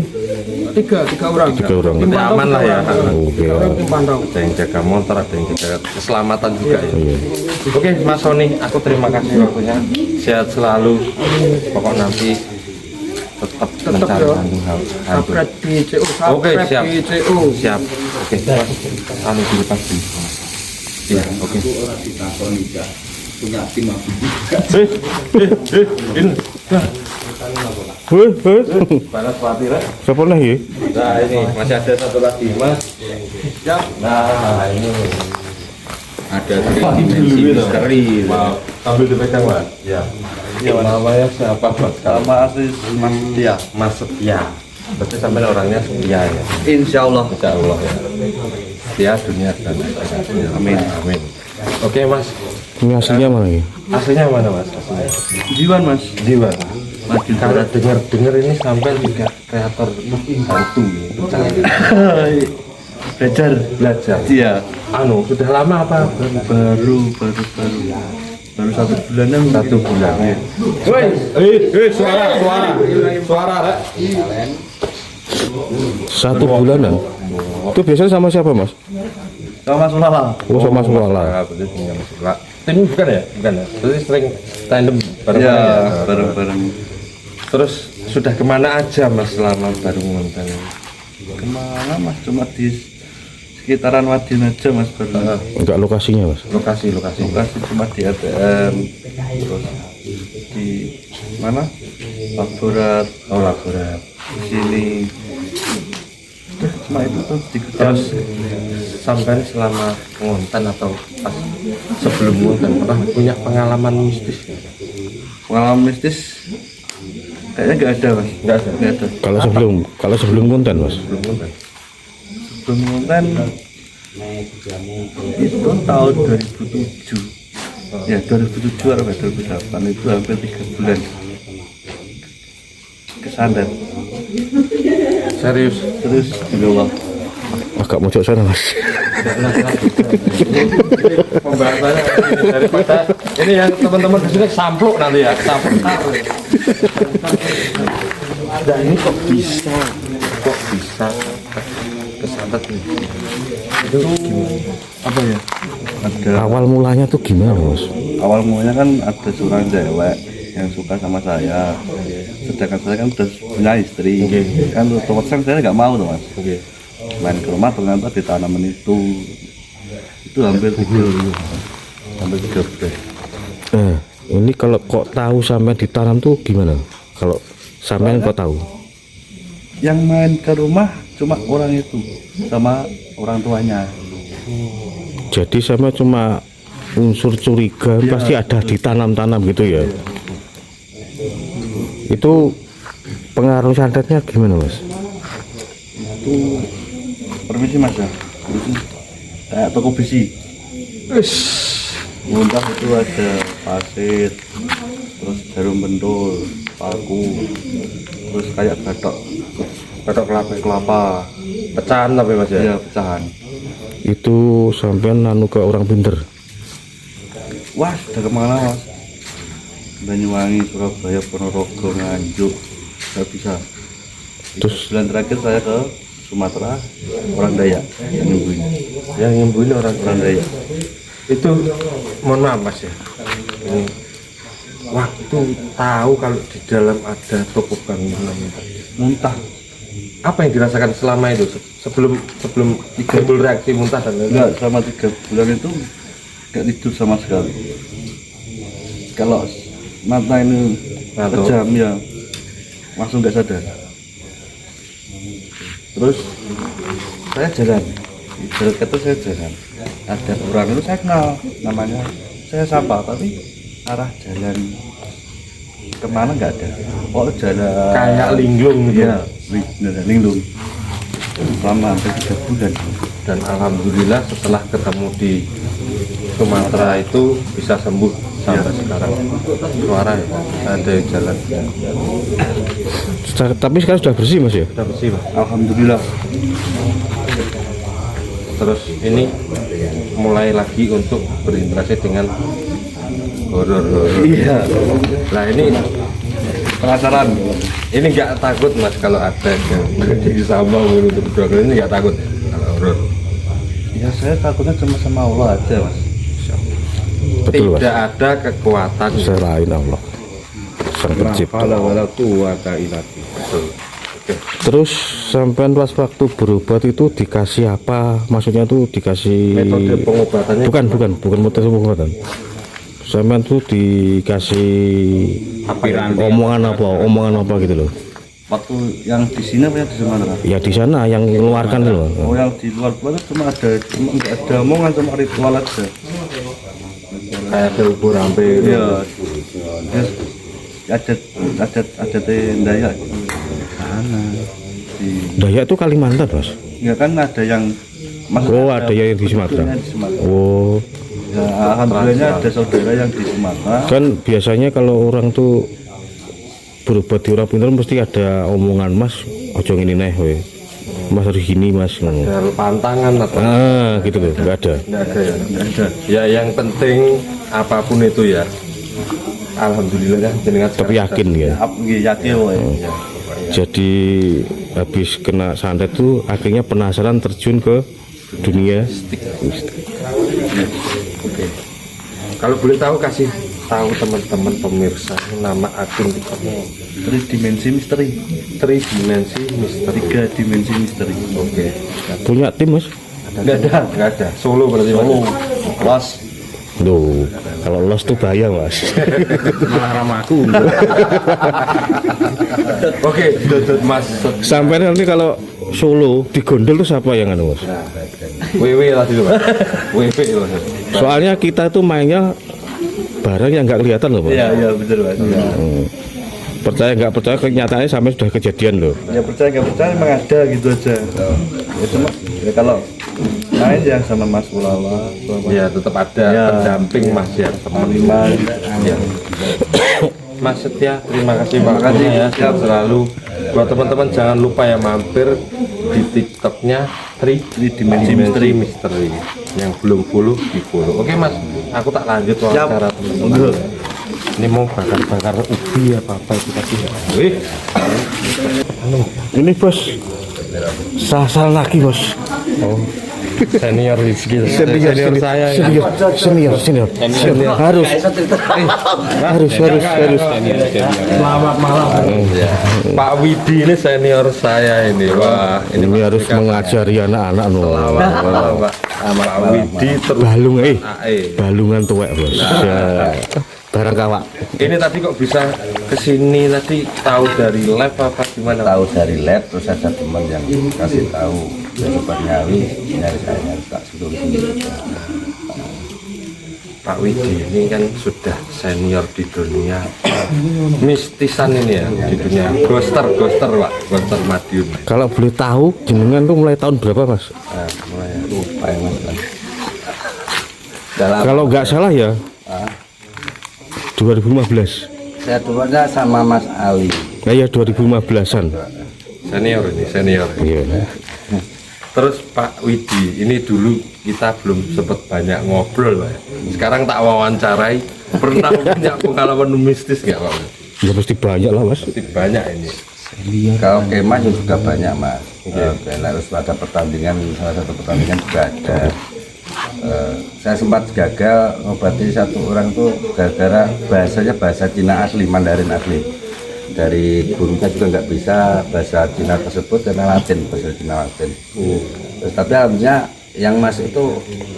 [SPEAKER 7] 3 orang.
[SPEAKER 10] 3 orang.
[SPEAKER 7] Tim pantau
[SPEAKER 1] Aman lah
[SPEAKER 7] 3
[SPEAKER 1] ya.
[SPEAKER 7] orang.
[SPEAKER 10] Oke.
[SPEAKER 7] 3 orang tim pantau.
[SPEAKER 1] Ada yang jaga motor, ada yang jaga keselamatan juga ya.
[SPEAKER 10] Iya.
[SPEAKER 1] Oke Mas Sony, aku terima kasih waktunya. Sehat selalu. Pokok nanti tetap mencari
[SPEAKER 7] ya.
[SPEAKER 1] hantu.
[SPEAKER 7] Subscribe di CO.
[SPEAKER 1] Oke,
[SPEAKER 7] Subscribe
[SPEAKER 1] siap.
[SPEAKER 7] di CO.
[SPEAKER 1] Siap. Oke, Mas. Anu dilepas dulu. Iya, oke.
[SPEAKER 4] punya tim aku
[SPEAKER 1] Banaspati rek.
[SPEAKER 10] Siapa lagi?
[SPEAKER 1] Nah ini masih ada satu lagi Mas. Siap. Nah ini
[SPEAKER 4] ada dimensi misteri.
[SPEAKER 1] mau sambil dipegang Mas. Ya. Ini namanya siapa Mas? Nama asli Mas Setia. Mas Setia. Berarti sampai orangnya setia ya.
[SPEAKER 4] Insya Allah.
[SPEAKER 1] Insya Allah ya. Setia dunia dan akhirat. Amin. Amin. Oke Mas.
[SPEAKER 10] Ini aslinya mana lagi?
[SPEAKER 1] Aslinya mana Mas? Aslinya.
[SPEAKER 4] Jiwan mas.
[SPEAKER 1] Jiwa. Kalau dengar ini sampai juga kreator hantu ya. belajar.
[SPEAKER 4] Iya.
[SPEAKER 1] Anu sudah lama apa?
[SPEAKER 4] Baru 1 bulanan.
[SPEAKER 1] 1 bulan.
[SPEAKER 2] Woi, suara rek.
[SPEAKER 10] 1 bulanan. Itu biasanya sama siapa mas?
[SPEAKER 4] Sama Sulala.
[SPEAKER 10] Oh, sama Sulala.
[SPEAKER 2] Berarti punya Mas Sulala. Tim bukan ya? Bukan ya? Berarti sering tandem bareng
[SPEAKER 4] Ya,
[SPEAKER 2] ya?
[SPEAKER 4] bareng-bareng.
[SPEAKER 2] Terus sudah kemana aja Mas selama baru ngonten?
[SPEAKER 4] Kemana Mas? Cuma di sekitaran Wadin aja Mas.
[SPEAKER 10] Enggak lokasinya, Mas.
[SPEAKER 2] Lokasi.
[SPEAKER 4] Lokasi cuma di ATM, terus di mana? Laborat.
[SPEAKER 2] Oh, Laborat.
[SPEAKER 4] Di sini. Udah, cuma itu tuh di
[SPEAKER 2] Terus sampai selama ngonten atau pas sebelum ngonten pernah punya pengalaman mistis?
[SPEAKER 4] pengalaman mistis kayaknya nggak ada Mas.
[SPEAKER 2] Enggak ada.
[SPEAKER 4] Nggak ada.
[SPEAKER 10] Kalau sebelum konten, Mas.
[SPEAKER 2] Sebelum ngonten.
[SPEAKER 4] Sebelum konten itu tahun 2007. Ya 2007 atau 2008 itu hampir 3 bulan kesantet.
[SPEAKER 2] Serius?
[SPEAKER 4] Terus juga
[SPEAKER 10] Agak mojok sana, Mas.
[SPEAKER 2] Pembahasannya daripada ini yang teman-teman kesini sampluk nanti ya, sampluk. Nah ini kok bisa kesantet nih? Itu
[SPEAKER 4] apa ya? Ada
[SPEAKER 10] Awal mulanya tuh gimana, Mas?
[SPEAKER 4] awal mulanya kan ada seorang cewek yang suka sama saya. Sedangkan saya kan udah punya istri. Kan otomatis kan saya nggak mau tuh Mas. Main ke rumah ternyata di tanaman itu hampir 3 bulan.
[SPEAKER 10] Ini kalau kok tahu sampai ditanam tuh gimana? Kalau sampean kok tahu?
[SPEAKER 4] Yang main ke rumah cuma orang itu sama orang tuanya.
[SPEAKER 10] Jadi sampai cuma unsur curiga pasti ada ditanam-tanam gitu ya. Itu pengaruh santetnya gimana, Mas?
[SPEAKER 4] Itu permisi Mas ya. Itu kayak toko besi. Muntah itu ada pasir, terus jarum pentul, paku, terus kayak batok kelapa,
[SPEAKER 2] pecahan tapi Mas ya?
[SPEAKER 4] ya pecahan.
[SPEAKER 10] Itu sampean nanu ke orang pinter.
[SPEAKER 4] Wah, sudah kemana Mas? Banyuwangi, Surabaya, Ponorogo, Nganjuk, nggak bisa.
[SPEAKER 10] Terus
[SPEAKER 4] Bulan terakhir saya ke Sumatera, orang Dayak yang nyembuhin.
[SPEAKER 2] Yang nyembuhin orang
[SPEAKER 4] Dayak.
[SPEAKER 2] itu mohon maaf Mas ya, ini waktu tahu kalau di dalam ada toko bangunan
[SPEAKER 4] Muntah.
[SPEAKER 2] apa yang dirasakan selama itu sebelum timbul reaksi muntah dan lain-lain?
[SPEAKER 4] Enggak, selama 3 bulan itu nggak tidur sama sekali. Kalau mata ini
[SPEAKER 2] Atau-
[SPEAKER 4] pejam ya langsung nggak sadar. Terus saya jalan, ibarat kata saya jalan. Ada orang itu saya kenal namanya, saya sapa tapi arah jalan kemana nggak ada. Oh jalan
[SPEAKER 2] Kayak linglung gitu.
[SPEAKER 4] ya, linglung. Selama hampir 3 bulan.
[SPEAKER 2] Dan alhamdulillah setelah ketemu di Sumatera itu bisa sembuh sampai sekarang. Suara ya, ada yang jalan.
[SPEAKER 10] tapi sekarang sudah bersih, Mas ya?
[SPEAKER 2] Sudah bersih Mas.
[SPEAKER 4] Alhamdulillah.
[SPEAKER 2] Terus ini mulai lagi untuk berinteraksi dengan horor.
[SPEAKER 4] Iya.
[SPEAKER 2] Nah ini
[SPEAKER 4] Penasaran.
[SPEAKER 2] ini nggak takut Mas kalau ada yang jadi sama untuk berdua ini nggak takut kalau horor?
[SPEAKER 4] Ya saya takutnya cuma sama Allah aja Mas.
[SPEAKER 10] Betul, Mas.
[SPEAKER 2] Tidak ada kekuatan
[SPEAKER 10] Selain Allah Sang Pencipta.
[SPEAKER 2] Betul.
[SPEAKER 10] Terus sampean pas waktu berobat itu dikasih apa? Maksudnya tuh dikasih
[SPEAKER 2] Metode pengobatannya
[SPEAKER 10] bukan metode pengobatan. Sampean tuh dikasih omongan apa gitu loh.
[SPEAKER 4] Waktu yang di sini apa yang di Sumatera?
[SPEAKER 10] Ya di sana yang mengeluarkan loh.
[SPEAKER 4] Oh yang di luar itu cuma nggak ada omongan, cuma ritual aja.
[SPEAKER 2] kayak ada ubur hampir.
[SPEAKER 4] Iya. Terus ada Dayak sana di
[SPEAKER 10] Dayak tuh Kalimantan, Mas.
[SPEAKER 4] ya kan ada yang
[SPEAKER 10] Oh, ada yang di Sumatera.
[SPEAKER 4] di Sumatera.
[SPEAKER 10] Oh,
[SPEAKER 4] Ya, alhamdulillahnya ada saudara yang di Sumatera.
[SPEAKER 10] kan biasanya kalau orang tuh berobat di orang pintar mesti ada omongan, Mas, ojo ngene neh we. Mas harus gini, Mas.
[SPEAKER 2] Ada pantangan atau
[SPEAKER 10] Gitu loh, nggak ada.
[SPEAKER 2] nggak ada ya? Nggak ada. Ya yang penting apapun itu ya. Alhamdulillah kan jenengan
[SPEAKER 10] Tapi yakin ya.
[SPEAKER 4] Yakin woy.
[SPEAKER 10] Jadi habis kena santet tuh akhirnya penasaran terjun ke dunia.
[SPEAKER 3] Oke. Kalau boleh tahu kasih tahu teman-teman pemirsa nama akun TikToknya.
[SPEAKER 6] Tridimensi misteri.
[SPEAKER 3] Tridimensi misteri.
[SPEAKER 6] 3 dimensi misteri.
[SPEAKER 3] Oke.
[SPEAKER 10] Punya tim mas?
[SPEAKER 3] Nggak ada. Solo berarti Mas.
[SPEAKER 6] Los.
[SPEAKER 10] Loh, kalau los tuh bahaya mas.
[SPEAKER 6] Malah ramaku.
[SPEAKER 3] Oke, Mas.
[SPEAKER 10] Sampai nanti kalau Solo di gondol tuh siapa yang anu mas?
[SPEAKER 3] WW tadi tuh, Mas. WW Mas.
[SPEAKER 10] Soalnya kita tuh mainnya barang yang nggak kelihatan loh mas.
[SPEAKER 6] Iya betul Mas.
[SPEAKER 10] Percaya nggak percaya kenyataannya sampai sudah kejadian loh.
[SPEAKER 6] Ya percaya nggak percaya emang ada gitu aja. Ya cuma ya kalau main ya sama Mas Ulala.
[SPEAKER 3] Ya, tetap ada
[SPEAKER 6] Ya.
[SPEAKER 3] pendamping Mas ya, teman. Ya. Mas Setia, terima kasih banget ya, sehat selalu. Buat teman-teman jangan lupa ya mampir di TikToknya Tridimensi Misteri. Yang belum follow di follow. Oke Mas, aku tak lanjut wawancara teman-teman. Ini mau bakar-bakar ubi apa itu tadi ya? Wih,
[SPEAKER 10] Ini bos, sasal lagi bos.
[SPEAKER 3] oh, senior Rizky, senior saya.
[SPEAKER 10] Senior. Harus.
[SPEAKER 3] Selamat malam. Pak Widi ini senior saya ini. Wah,
[SPEAKER 10] Ini harus mengajari anak-anak loh.
[SPEAKER 3] Pak Widi terus
[SPEAKER 10] Balung
[SPEAKER 3] AE.
[SPEAKER 10] balungan tuwek bos. Ya. Barang kawak.
[SPEAKER 3] Ini tadi kok bisa kesini tadi tahu dari lab apa gimana?
[SPEAKER 11] Tahu dari lab, terus ada teman yang kasih tahu ya Sobat Ngawi nyari saya tak suruh sini.
[SPEAKER 3] Pak Widi ini kan sudah senior di dunia mistisan ini ya, di dunia ghoster Pak, ghoster Madiun.
[SPEAKER 10] Kalau boleh tahu jenengan tuh mulai tahun berapa mas?
[SPEAKER 11] Nah, mulai lupa ya Mas. Dalam
[SPEAKER 10] Kalau nggak salah ya 2015.
[SPEAKER 11] saya dulunya sama Mas Ali.
[SPEAKER 10] Ya 2015-an.
[SPEAKER 3] Senior ini, senior.
[SPEAKER 10] Iya.
[SPEAKER 3] Terus Pak Widi, ini dulu kita belum sempat banyak ngobrol Pak. Sekarang tak wawancarai, pernah punya pengalaman mistis nggak Pak?
[SPEAKER 10] Ya pasti banyak lah mas.
[SPEAKER 3] Pasti banyak ini.
[SPEAKER 11] Kalau kemah juga banyak Mas. Harus ada pertandingan, salah satu pertandingan juga ada. Saya sempat gagal ngobati satu orang tuh gara-gara bahasanya bahasa Cina asli, Mandarin asli. Dari gurunya juga nggak bisa bahasa Cina tersebut karena Latin, bahasa Cina Latin. Terus, tapi alhamdulillah yang masuk itu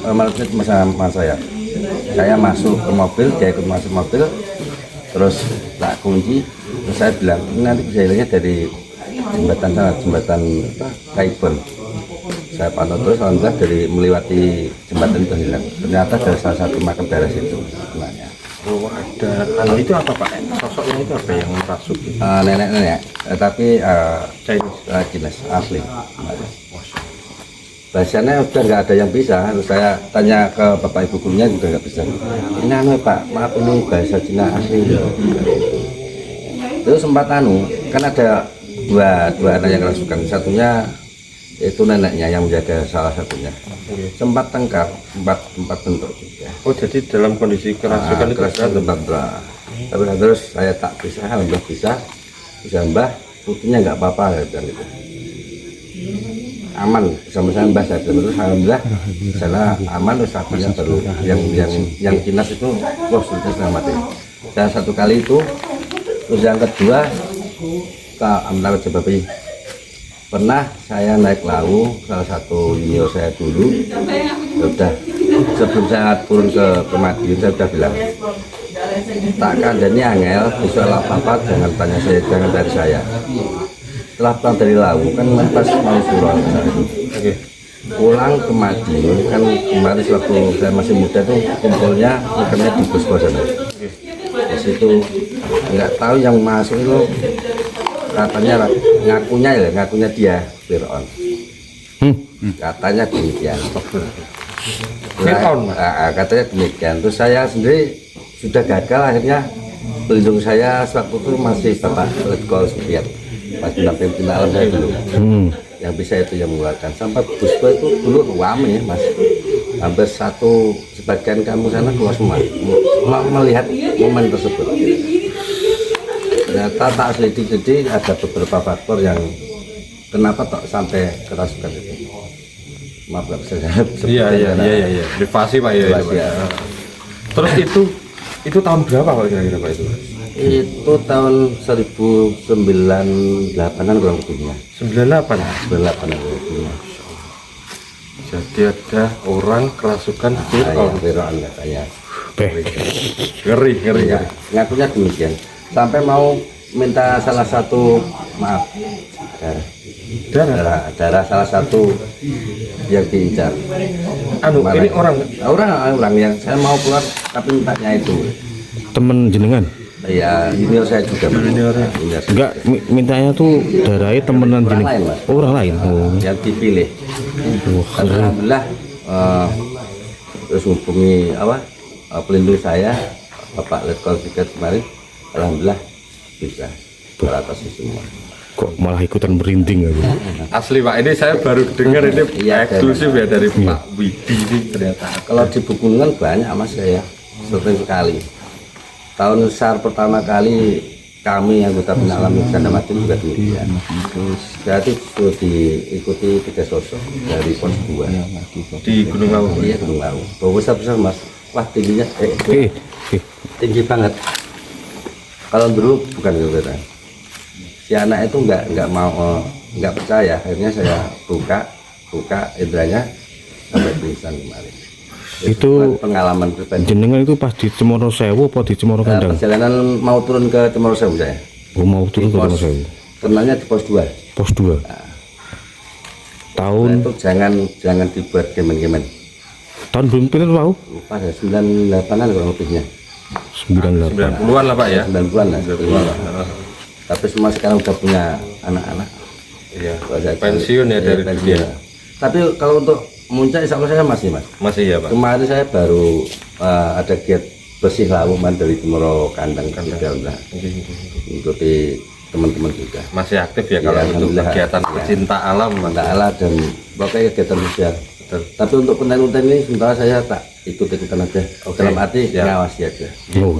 [SPEAKER 11] malah sama saya. Saya masuk ke mobil, dia ikut masuk mobil, terus tak kunci. Terus saya bilang ini nanti bisa hilangnya dari jembatan sana, jembatan Kaibon. Saya pantau terus, alhamdulillah dari melewati jembatan itu hilang. Ternyata dari salah satu makam daerah situ sebenarnya.
[SPEAKER 3] Oh ada, itu apa Pak? Sosoknya itu apa yang masuk?
[SPEAKER 11] Nenek-nenek, tapi
[SPEAKER 3] Chinese.
[SPEAKER 11] Chinese asli. Bahasanya udah nggak ada yang bisa. Terus saya tanya ke bapak ibu gurunya juga nggak bisa. Ini anu Pak, maaf ini bahasa Cina asli. Terus sempat kan ada dua anak yang kerasukan. Satunya itu neneknya yang menjaga salah satunya. Sempat tengkar, empat bentuk juga.
[SPEAKER 3] Oh jadi dalam kondisi kerasukan itu
[SPEAKER 11] kerasukan tempat tapi terus saya tak bisa, alhamdulillah bisa Mbah, putihnya nggak apa-apa dan itu aman sama saya Mbah, saya terus alhamdulillah sana aman. Terus satunya baru yang Kinas itu wah sudah selamat. Saya satu kali itu, terus yang kedua ke Amnal Jebabi. Pernah saya naik lawu, salah satu junior saya dulu, udah sebelum saya turun ke Madiun saya udah bilang, tak kandani angel, bisa apa-apa jangan tanya saya, jangan dari saya. Setelah pulang dari lawu kan pas mau surau pulang ke Madiun kan kemarin waktu saya masih muda tuh kumpulnya makamnya di Bosco sana. Di situ nggak tahu yang masuk itu katanya ngakunya dia Fir'aun. Katanya demikian.
[SPEAKER 3] Fir'aun,
[SPEAKER 11] katanya demikian. Terus saya sendiri sudah gagal, akhirnya pelindung saya waktu itu masih Bapak Letkol Supiat, pas pendamping alam saya dulu. Yang bisa itu yang mengeluarkan. Sampai Busco itu dulu rame Mas, hampir sebagian kamu sana keluar semua melihat momen tersebut. Ternyata tak selidiki, ada beberapa faktor yang kenapa tak sampai kerasukan itu. maaf nggak bisa jawab.
[SPEAKER 2] Iya. Privasi Pak ya.
[SPEAKER 11] Privasi, ya.
[SPEAKER 2] Terus itu tahun berapa Pak kira-kira Pak itu?
[SPEAKER 11] Itu tahun 1998-an kurang lebihnya.
[SPEAKER 2] 98.
[SPEAKER 11] 98-an kurang lebihnya.
[SPEAKER 2] Jadi ada orang kerasukan Fir'aun.
[SPEAKER 11] Fir'aun katanya.
[SPEAKER 2] Ngeri.
[SPEAKER 11] Ya, ngakunya demikian. Sampai mau minta salah satu maaf darah salah satu yang diincar.
[SPEAKER 2] Ini
[SPEAKER 11] orang yang saya mau keluar tapi mintanya itu.
[SPEAKER 10] Temen jenengan?
[SPEAKER 11] Ya, junior saya juga.
[SPEAKER 10] Enggak, mintanya tuh darahnya temenan
[SPEAKER 11] Orang
[SPEAKER 10] jeneng.
[SPEAKER 11] lain, Mas.
[SPEAKER 10] Oh, orang lain. Oh.
[SPEAKER 11] Yang dipilih.
[SPEAKER 10] Wah,
[SPEAKER 11] Dan alhamdulillah terus menghubungi pelindung saya Bapak Letkol Sigit kemarin, alhamdulillah bisa teratasi semua.
[SPEAKER 10] Kok malah ikutan merinding aku.
[SPEAKER 2] Asli Pak, ini saya baru dengar ini
[SPEAKER 11] Iya,
[SPEAKER 2] eksklusif ya dari Pak Widi ini ternyata.
[SPEAKER 11] Kalau di Pegunungan banyak Mas saya, sering sekali. Tahun SAR pertama kali kami anggota penalam Janda Mati juga demikian. Berarti itu diikuti 3 sosok dari pos 2
[SPEAKER 2] Di Gunung Lawu.
[SPEAKER 11] Iya, Gunung Lawu. Bawa besar Mas. Wah, tingginya tinggi banget. Kalau dulu bukan gitu kan. Si anak itu nggak mau nggak percaya. Akhirnya saya buka indranya sampai pingsan kemarin.
[SPEAKER 10] Itu
[SPEAKER 11] pengalaman pribadi.
[SPEAKER 10] Jenengan itu pas di Cemoro Sewu apa di Cemoro Kandang?
[SPEAKER 11] Perjalanan mau turun ke Cemoro Sewu saya.
[SPEAKER 10] Oh, mau turun ke Cemoro Sewu.
[SPEAKER 11] Kenalnya di pos 2.
[SPEAKER 10] Pos 2. Tahun
[SPEAKER 11] itu jangan dibuat gemen-gemen.
[SPEAKER 10] Tahun belum pindah tahu?
[SPEAKER 11] Lupa ya, 98-an kurang lebihnya.
[SPEAKER 10] 98.
[SPEAKER 2] 90-an lah Pak ya.
[SPEAKER 11] 90-an lah. Tapi semua sekarang udah punya anak-anak.
[SPEAKER 2] Iya. Pensiun ya dari dunia.
[SPEAKER 11] Tapi kalau untuk muncak insya Allah saya masih Mas.
[SPEAKER 2] Masih ya Pak.
[SPEAKER 11] Kemarin saya baru ada giat bersih lawu dari Cemoro Kandang juga udah ikuti teman-teman juga.
[SPEAKER 2] Masih aktif ya kalau untuk kegiatan pecinta alam.
[SPEAKER 11] Pecinta alam dan pokoknya kegiatan sosial. Tapi untuk konten-konten ini sementara saya tak ikut-ikutan aja. Dalam arti ngawasi aja.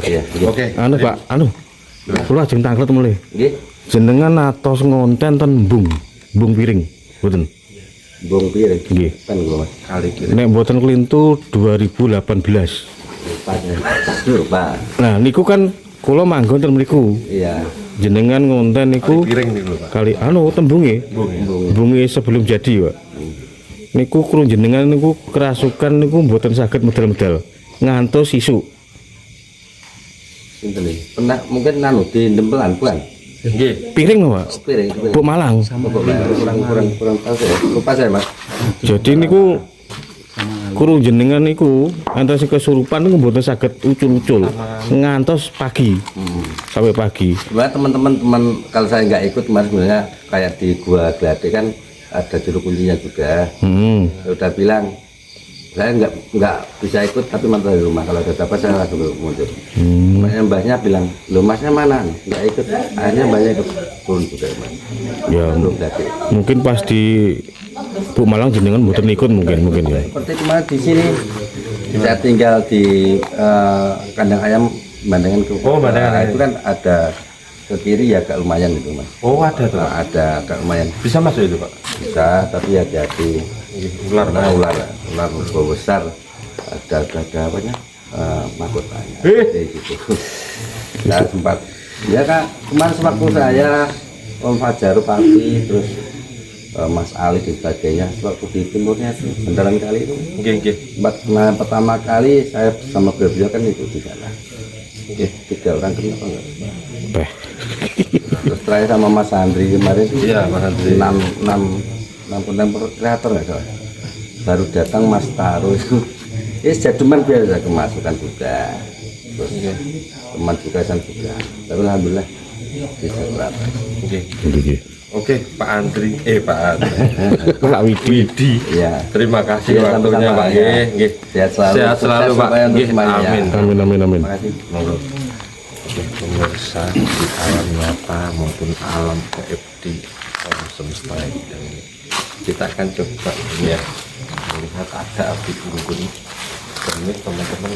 [SPEAKER 11] Iya.
[SPEAKER 2] Oke.
[SPEAKER 10] Anu Pak, kula ajeng tanglet mulai.
[SPEAKER 11] Nggih.
[SPEAKER 10] Jenengan atos ngonten ten bung piring, mboten?
[SPEAKER 11] Bung piring.
[SPEAKER 10] Nggih.
[SPEAKER 11] Kan kula Mas.
[SPEAKER 2] Kali kira.
[SPEAKER 10] Nek mboten kelintu 2018.
[SPEAKER 11] Lupa.
[SPEAKER 10] Nah, niku kan kula manggon ten mriku.
[SPEAKER 11] Iya.
[SPEAKER 10] Jenengan ngonten niku
[SPEAKER 2] Piring nih Pak.
[SPEAKER 10] kali tembunge. Bunge sebelum jadi, Pak. Niku kru jenengan niku kerasukan niku mboten saged medal-medal. Ngantos isu.
[SPEAKER 11] Sinten iki? Pernah mungkin di Dempelan bukan?
[SPEAKER 2] Nggih.
[SPEAKER 10] Piring lho, Pak.
[SPEAKER 11] Piring.
[SPEAKER 10] Buk Malang.
[SPEAKER 11] Kurang tahu saya. Lupa saya Mas.
[SPEAKER 10] Jadi niku kru jenengan niku antas kesurupan niku mboten saged ucul-ucul. Ngantos pagi. Sampai pagi.
[SPEAKER 11] Sebenarnya teman-teman kalau saya nggak ikut kemarin sebenarnya kayak di Gua Glade kan ada juru kuncinya juga. Saya udah bilang saya nggak bisa ikut tapi mantu di rumah, kalau ada apa saya langsung muncul. Mbahnya bilang, lo Masnya mana? Nggak ikut. Akhirnya mbahnya ikut turun juga Mas.
[SPEAKER 10] Ya, mungkin pas di Bu Malang jenengan mboten ikut mungkin ya.
[SPEAKER 11] Seperti kemarin di sini saya tinggal di kandang ayam Bandengan ke.
[SPEAKER 2] Bandengan.
[SPEAKER 11] Itu kan ada ke kiri ya agak lumayan itu Mas.
[SPEAKER 2] Oh ada tuh.
[SPEAKER 11] Ada agak lumayan.
[SPEAKER 2] Bisa masuk itu Pak?
[SPEAKER 11] Bisa, tapi hati-hati. Ular besar. Ada apanya? Mahkotanya. Gitu. Saya sempat. Ya Kak, kemarin sewaktu saya Om Fajar Papi terus Mas Ali dan sebagainya waktu di timurnya itu Bandaran Kali itu. Nah, pertama kali saya sama beliau kan itu di sana. 3 orang kena apa enggak? Terus terakhir sama Mas Andri kemarin. Iya, Mas Andri. 6 konten kreator nggak salah. Baru datang Mas Taro itu. Jaduman biasa kemasukan juga. Terus teman juga san juga. Tapi alhamdulillah bisa berapa.
[SPEAKER 2] Oke, Pak Andri, Pak
[SPEAKER 10] Widi.
[SPEAKER 11] Ya.
[SPEAKER 2] Terima kasih waktunya Pak. Nggih.
[SPEAKER 11] Sehat selalu
[SPEAKER 2] Pak. Nggih,
[SPEAKER 10] Amin.
[SPEAKER 2] Monggo. Oke, pemirsa di alam nyata maupun alam gaib di alam semesta ini. Kita akan coba ya melihat ada api unggun. Ini teman-teman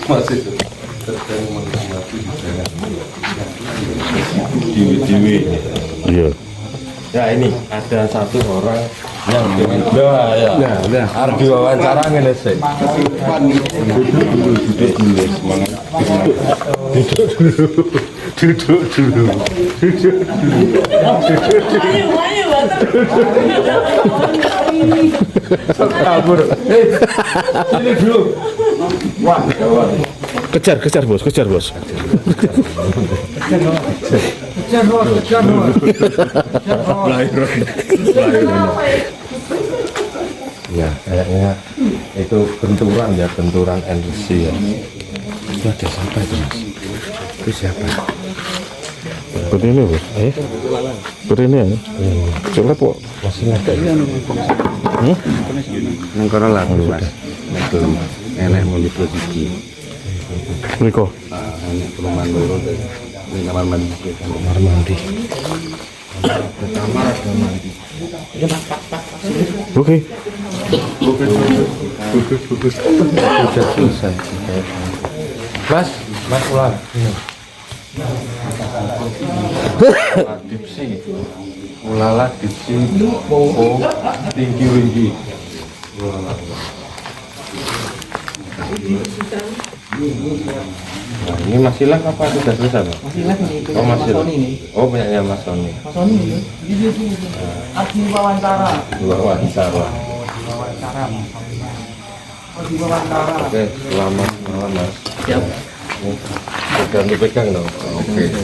[SPEAKER 2] masih sedang menikmati hidangan dewi-dewi.
[SPEAKER 10] Iya.
[SPEAKER 2] Ya ini ada satu orang yang pengen ya, harus diwawancara ngene sih. Duduk dulu semangat. Duduk dulu. Kabur. Sini dulu. Wah,
[SPEAKER 10] Kejar bos.
[SPEAKER 2] Ya, kayaknya itu benturan energi ya.
[SPEAKER 10] Itu ada siapa itu mas? Itu siapa? Seperti ini bos. Seperti ini ya. Coba kok masih ada.
[SPEAKER 11] Nang kono lah Mas. Itu enek muni posisi.
[SPEAKER 10] Niko.
[SPEAKER 11] Enek perumahan loro ini kamar mandi.
[SPEAKER 10] Kamar mandi. Oke.
[SPEAKER 2] Sudah selesai. Mas ulang. Dipsi. Ulala dipsi. Oh, tinggi. Ulala. Nah, ini masih live apa sudah selesai, Pak?
[SPEAKER 5] Masih live nih.
[SPEAKER 2] Oh, masih
[SPEAKER 5] Mas Sony nih.
[SPEAKER 2] Oh, punyanya Mas Sony.
[SPEAKER 5] Mas Sony ini. Arti wawancara.
[SPEAKER 2] Wawancara.
[SPEAKER 5] Wawancara.
[SPEAKER 2] Oke, selamat malam, Mas.
[SPEAKER 5] Siap.
[SPEAKER 2] Pegang dong. Oke.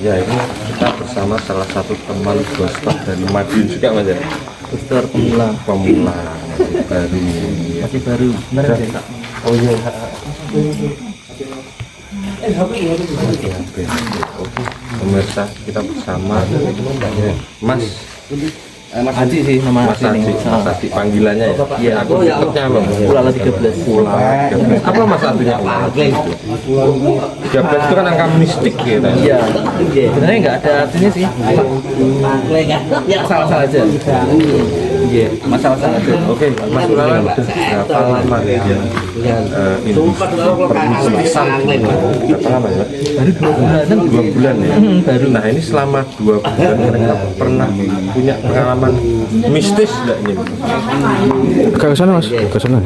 [SPEAKER 2] Ya, ini kita bersama salah satu teman Gostar dari Madiun juga, Mas ya.
[SPEAKER 5] Gostar pemula. Masih baru. Benar ya,
[SPEAKER 2] Oh iya. Pemirsa, kita bersama Mas
[SPEAKER 5] Haji sih nama
[SPEAKER 2] Mas Haji, Mas Haji panggilannya ya.
[SPEAKER 5] Iya,
[SPEAKER 2] Aku ikutnya apa?
[SPEAKER 5] Ulala 13.
[SPEAKER 2] Ulala 13. Apa Mas artinya Ulala? 13 itu kan angka mistik gitu.
[SPEAKER 5] Iya. Sebenarnya nggak ada artinya sih. Ya salah-salah aja. Iya, masalah aja.
[SPEAKER 2] Oke, Mas Ulala berapa lama ya? Ini bermisisan berapa lama ya?
[SPEAKER 5] Baru 2 bulanan.
[SPEAKER 2] 2 bulan ya.
[SPEAKER 5] Baru.
[SPEAKER 2] Nah ini selama 2 bulan mereka pernah punya pengalaman mistis nggak ini?
[SPEAKER 10] Agak ke sana mas, ke sana.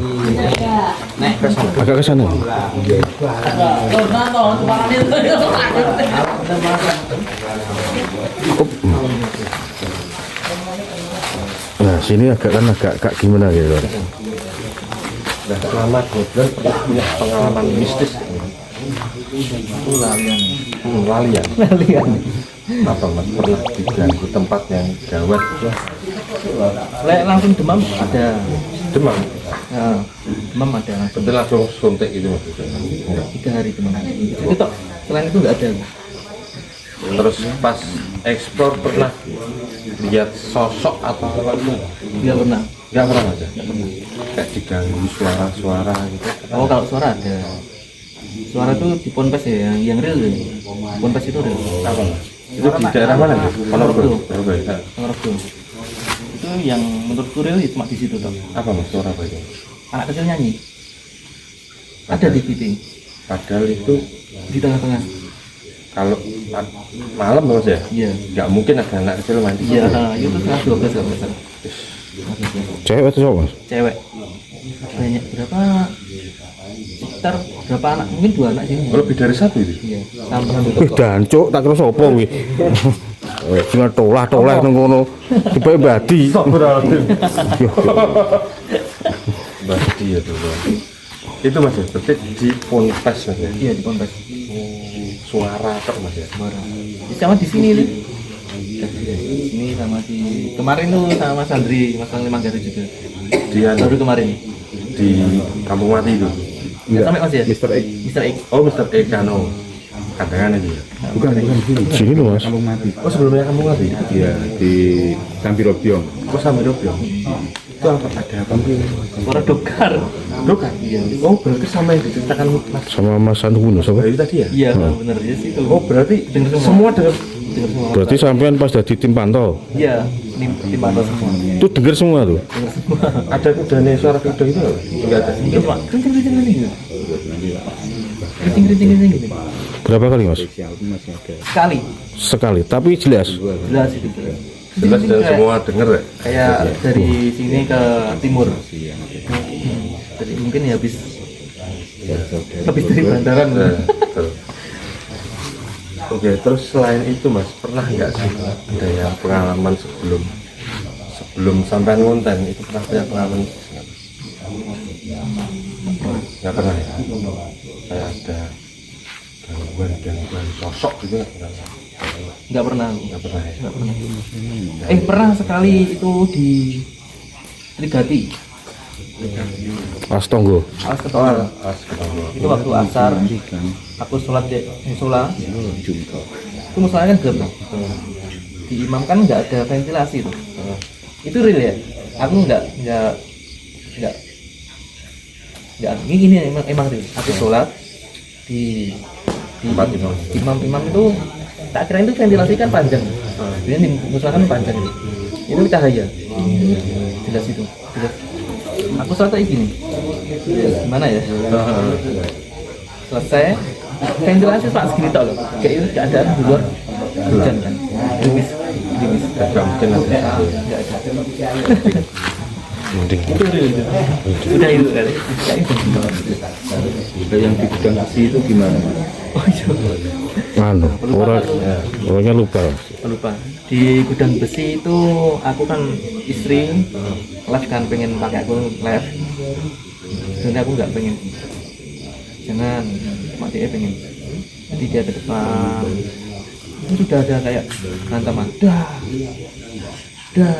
[SPEAKER 10] Agak ke sana. Nah sini agak gimana gitu.
[SPEAKER 2] Nah selama 2 bulan pernah punya pengalaman mistis.
[SPEAKER 5] Itu lalian.
[SPEAKER 2] Lalian. Apa mas pernah diganggu tempat yang gawat?
[SPEAKER 5] Langsung demam ada.
[SPEAKER 2] Demam?
[SPEAKER 5] Nah, demam ada langsung.
[SPEAKER 2] Betul langsung suntik itu maksudnya?
[SPEAKER 5] 3 hari demam. Itu toh, selain itu nggak ada.
[SPEAKER 2] Terus pas eksplor pernah lihat sosok atau apa?
[SPEAKER 5] Nggak pernah.
[SPEAKER 2] Nggak pernah aja? Kayak diganggu suara-suara gitu?
[SPEAKER 5] Oh kalau suara ada. Suara tuh di Ponpes ya, yang real tuh. Ponpes itu real.
[SPEAKER 2] Apa mas? Itu di daerah mana tuh? Ponorogo.
[SPEAKER 5] Ponorogo. Itu yang menurutku real itu cuma di situ toh.
[SPEAKER 2] Apa mas suara apa itu?
[SPEAKER 5] Anak kecil nyanyi. Ada di TV.
[SPEAKER 2] Padahal itu
[SPEAKER 5] Di tengah-tengah.
[SPEAKER 2] kalau malam mas ya?
[SPEAKER 5] Iya.
[SPEAKER 2] Nggak mungkin ada anak kecil main di situ.
[SPEAKER 5] Iya, itu setengah 12 kalau nggak salah.
[SPEAKER 10] Cewek atau cowok mas?
[SPEAKER 5] Cewek. Banyak berapa? Sekitar berapa anak? Mungkin 2 anak sih.
[SPEAKER 2] Oh, lebih dari 1 itu?
[SPEAKER 5] Iya. Sampai
[SPEAKER 10] Wih dancuk tak kira sapa kuwi. Cuma tolah nang kono. Tiba badi.
[SPEAKER 2] Badi ya tuh. Itu mas ya, berarti di Ponpes mas ya?
[SPEAKER 5] Iya di Ponpes.
[SPEAKER 2] Suara kok mas ya?
[SPEAKER 5] Suara. Sama di sini nih. Di sini sama di kemarin tuh sama Mas Andri, Mas Andri Manggarai juga. Baru kemarin.
[SPEAKER 2] Di Kampung Mati itu?
[SPEAKER 5] Sampai Mas ya?
[SPEAKER 2] Mr. X.
[SPEAKER 5] Mr. X.
[SPEAKER 2] Oh Mr. X Kano. Kadangan itu ya?
[SPEAKER 10] Bukan sini loh mas.
[SPEAKER 6] Kampung Mati.
[SPEAKER 2] Oh sebelumnya Kampung Mati?
[SPEAKER 6] Iya, di Sambirobyong.
[SPEAKER 2] Oh Sambirobyong. Itu apa? Ada apa?
[SPEAKER 5] Suara dokar.
[SPEAKER 2] Dokar? Iya. Oh berarti sama yang diceritakan mas?
[SPEAKER 10] Sama Mas Santuno siapa?
[SPEAKER 2] Bayu tadi ya?
[SPEAKER 5] Iya benar ya sih.
[SPEAKER 2] Oh berarti
[SPEAKER 5] Dengar
[SPEAKER 2] semua dengar?
[SPEAKER 5] Dengar semua.
[SPEAKER 10] Berarti sampean pas jadi tim pantau.
[SPEAKER 5] Iya, tim pantau semua.
[SPEAKER 10] Itu denger semua tuh.
[SPEAKER 5] Dengar semua.
[SPEAKER 2] Ada kudanya suara kuda itu? Enggak ada.
[SPEAKER 5] Iya, Pak. Kencing gitu. Kencing gitu.
[SPEAKER 10] Berapa kali mas?
[SPEAKER 7] Sekali.
[SPEAKER 10] Sekali, tapi jelas.
[SPEAKER 7] Jelas itu.
[SPEAKER 2] Jelas dan semua denger ya.
[SPEAKER 7] Kayak dari sini ke timur. Jadi mungkin ya habis dari bandaran.
[SPEAKER 2] Betul. Oke, terus selain itu mas, pernah nggak sih ada yang pengalaman sebelum sampai ngonten itu pernah punya pengalaman? Nggak pernah ya? Kayak ada gangguan sosok gitu nggak pernah?
[SPEAKER 7] Nggak pernah.
[SPEAKER 2] Nggak pernah ya?
[SPEAKER 7] Pernah sekali itu di Trigati.
[SPEAKER 10] Astonggo.
[SPEAKER 7] Alas Ketonggo. Itu waktu asar aku sholat di musola. Itu musolanya kan gelap. Di imam kan nggak ada ventilasi tuh. Itu real ya. Aku nggak ini emang real. Aku sholat di imam itu tak kira itu ventilasi kan panjang. Jadi di musola kan panjang itu cahaya. Jelas itu. Jelas. Aku sholat kayak gini. Gimana ya? Selesai ventilasi pak segini tau loh. Kayak itu keadaan di luar hujan kan. Gerimis.
[SPEAKER 2] Nggak mungkin ada.
[SPEAKER 7] Nggak ada.
[SPEAKER 10] Mending.
[SPEAKER 7] Udah itu kali.
[SPEAKER 4] Yang di gudang besi itu gimana?
[SPEAKER 7] Oh iya.
[SPEAKER 10] Orangnya lupa.
[SPEAKER 7] Lupa. Di gudang besi itu aku kan istri live kan pengen pakai aku live. Sebenarnya aku nggak pengen. Jangan, mak dia pengen. Jadi dia ke depan. Itu sudah ada kayak hantaman. Dah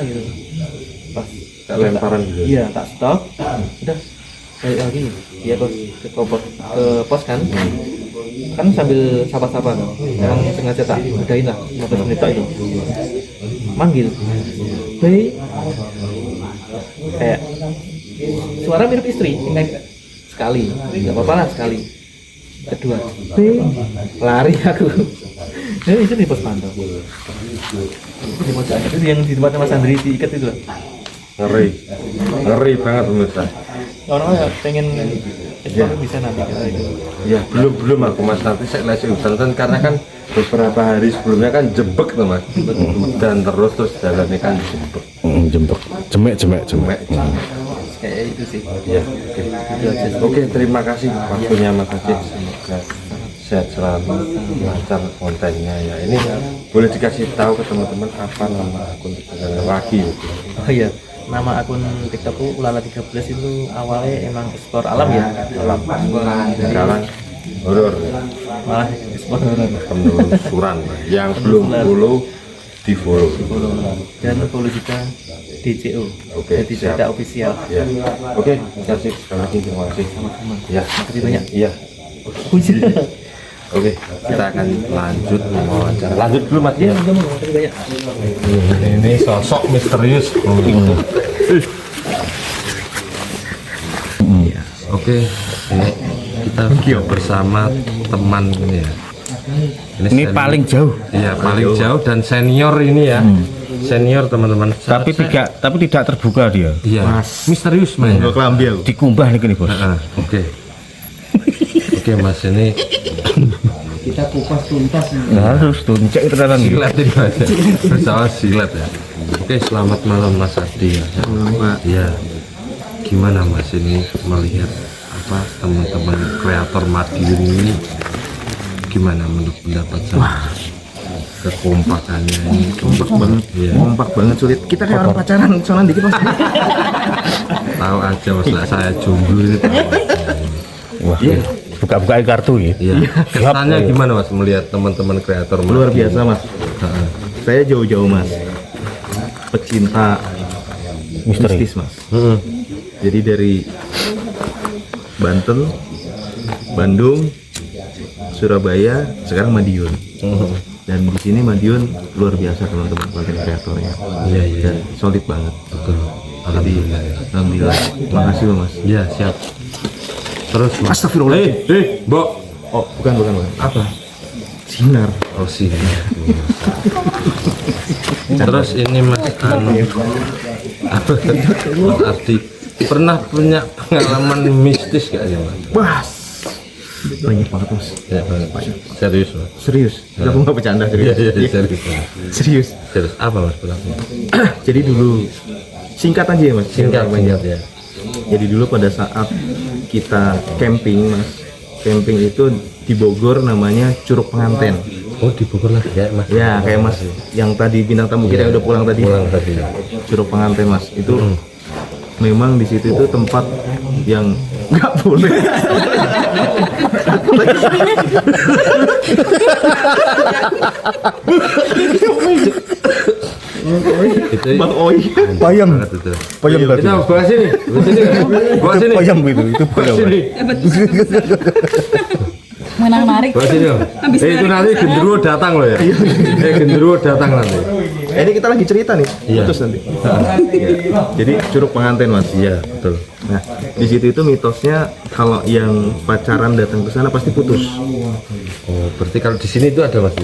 [SPEAKER 7] gitu. Pas
[SPEAKER 2] Lemparan gitu.
[SPEAKER 7] Iya, tak stop. Udah balik lagi. Dia ke pos kan. Kan sambil sapa-sapa. Emang sengaja tak udahin lah 15 menit itu. Manggil. Hei. Kayak suara mirip istri. Sekali. Enggak apa-apa lah sekali. Kedua. Hei. Lari aku. Itu di pos pantau. Itu yang di tempatnya Mas Andri diikat itu lah.
[SPEAKER 2] Ngeri banget pemirsa.
[SPEAKER 7] Orang pengen bisa nanti
[SPEAKER 2] Ya belum aku mas, nanti saya lagi hutan karena kan beberapa hari sebelumnya kan jembek tuh mas, dan terus jalannya kan
[SPEAKER 10] Jembek, jemek.
[SPEAKER 7] kayak itu sih.
[SPEAKER 2] Ya, oke, terima kasih waktunya mas Ajit, semoga sehat selalu, lancar kontennya ya. Ini boleh dikasih tahu ke teman-teman apa nama akun lagi?
[SPEAKER 7] Oh iya, nama akun TikTokku Ulala 13 itu awalnya emang explore alam ya.
[SPEAKER 2] Sekarang horor,
[SPEAKER 7] Malah explore horor.
[SPEAKER 2] penelusuran. Yang belum follow di follow.
[SPEAKER 7] Dan follow juga DCO.
[SPEAKER 2] Oke,
[SPEAKER 7] Jadi
[SPEAKER 2] siap.
[SPEAKER 7] tidak official.
[SPEAKER 2] Ya, oke, terima kasih sekali lagi, terima kasih. Ya,
[SPEAKER 7] Makasih banyak.
[SPEAKER 2] Iya. Oke, kita akan lanjut wawancara. Lanjut dulu mas.
[SPEAKER 7] Iya, makasih banyak.
[SPEAKER 2] Ini sosok misterius. Oke, ini kita bersama teman ini ya.
[SPEAKER 10] Ini paling jauh.
[SPEAKER 2] Iya, paling jauh dan senior ini ya. Senior teman-teman.
[SPEAKER 10] Tapi tidak terbuka dia.
[SPEAKER 2] Iya. Misterius mas.
[SPEAKER 10] Dikumbah nih bos.
[SPEAKER 2] Oke. Oke mas, ini
[SPEAKER 7] Kita kupas tuntas.
[SPEAKER 10] Harus tuncek itu kan.
[SPEAKER 2] silat ini mas. Bersama silat ya. Oke, selamat malam mas Adi ya. Iya. Gimana mas ini melihat apa teman-teman kreator Madiun ini? Gimana menurut pendapat saya? Kekompakannya ini kompak banget. Iya.
[SPEAKER 7] Kompak banget sulit. Kita kayak orang pacaran soalnya dikit mas.
[SPEAKER 2] Tahu aja mas, lah, saya jomblo itu.
[SPEAKER 10] Wah, buka-buka kartu ya.
[SPEAKER 2] Iya. Kesannya gimana mas melihat teman-teman kreator Madiun?
[SPEAKER 6] Luar biasa mas. Saya jauh-jauh mas, pecinta
[SPEAKER 10] Misteri.
[SPEAKER 6] mistis mas. Jadi dari Banten, Bandung, Surabaya, sekarang Madiun. Dan di sini Madiun luar biasa teman-teman konten kreatornya.
[SPEAKER 2] Iya, iya.
[SPEAKER 6] Dan solid banget.
[SPEAKER 2] Betul.
[SPEAKER 6] Jadi alhamdulillah. Terima kasih loh mas.
[SPEAKER 2] Iya, siap. Terus mas.
[SPEAKER 6] Astagfirullah.
[SPEAKER 2] Mbok.
[SPEAKER 6] Oh bukan. Apa? Sinar.
[SPEAKER 2] Oh sih. Terus ini mas apa? Mas Ardi pernah punya pengalaman mistis gak sih mas?
[SPEAKER 6] Wah, banyak banget mas.
[SPEAKER 3] Ya, serius Mas.
[SPEAKER 6] Serius, aku nggak bercanda serius.
[SPEAKER 3] Iya, serius.
[SPEAKER 6] Serius.
[SPEAKER 3] Serius apa Mas pelakunya?
[SPEAKER 6] Jadi dulu singkat aja ya mas.
[SPEAKER 3] Singkat ya.
[SPEAKER 6] Jadi dulu pada saat kita camping mas, camping itu di Bogor namanya Curug Penganten.
[SPEAKER 3] Oh di Bogor lagi ya Mas?
[SPEAKER 6] Ya kayak mas yang tadi bintang tamu kita yang udah pulang tadi.
[SPEAKER 3] Pulang tadi.
[SPEAKER 6] Curug Penganten mas itu memang di situ itu tempat yang nggak boleh.
[SPEAKER 3] Itu
[SPEAKER 6] Bang Oi.
[SPEAKER 10] Payam. Payam tadi.
[SPEAKER 3] Kita bahas ini. Bahas ini.
[SPEAKER 10] Payam itu payam.
[SPEAKER 9] Menang narik.
[SPEAKER 3] Bahas ini. Itu nanti genderuwo datang loh ya. Genderuwo datang nanti.
[SPEAKER 6] Ini kita lagi cerita nih,
[SPEAKER 3] Iya.
[SPEAKER 6] putus nanti. Iya. Jadi Curug Penganten mas.
[SPEAKER 3] Iya betul.
[SPEAKER 6] Nah di situ itu mitosnya kalau yang pacaran datang ke sana pasti putus.
[SPEAKER 3] Oh berarti kalau di sini itu ada Mas?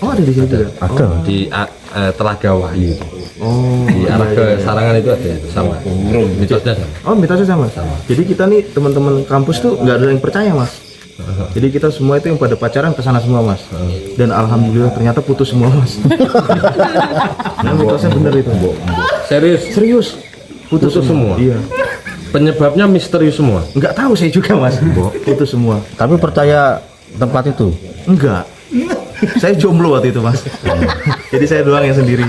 [SPEAKER 6] Oh ada di sini juga.
[SPEAKER 10] Ada.
[SPEAKER 3] Di Telaga Wahyu.
[SPEAKER 6] Oh.
[SPEAKER 3] Di arah ke Sarangan itu ada itu sama. Mitosnya sama.
[SPEAKER 6] Oh mitosnya sama. Jadi kita nih teman-teman kampus tuh nggak ada yang percaya mas. Jadi kita semua itu yang pada pacaran ke sana semua mas. Dan alhamdulillah ternyata putus semua mas. Nah mitosnya bener itu.
[SPEAKER 3] Serius?
[SPEAKER 6] Serius. Putus semua. Iya.
[SPEAKER 3] Penyebabnya misterius semua.
[SPEAKER 6] Nggak tahu saya juga mas. Putus semua.
[SPEAKER 10] Tapi percaya tempat itu.
[SPEAKER 6] Enggak. Saya jomblo waktu itu mas. Jadi saya doang yang sendiri.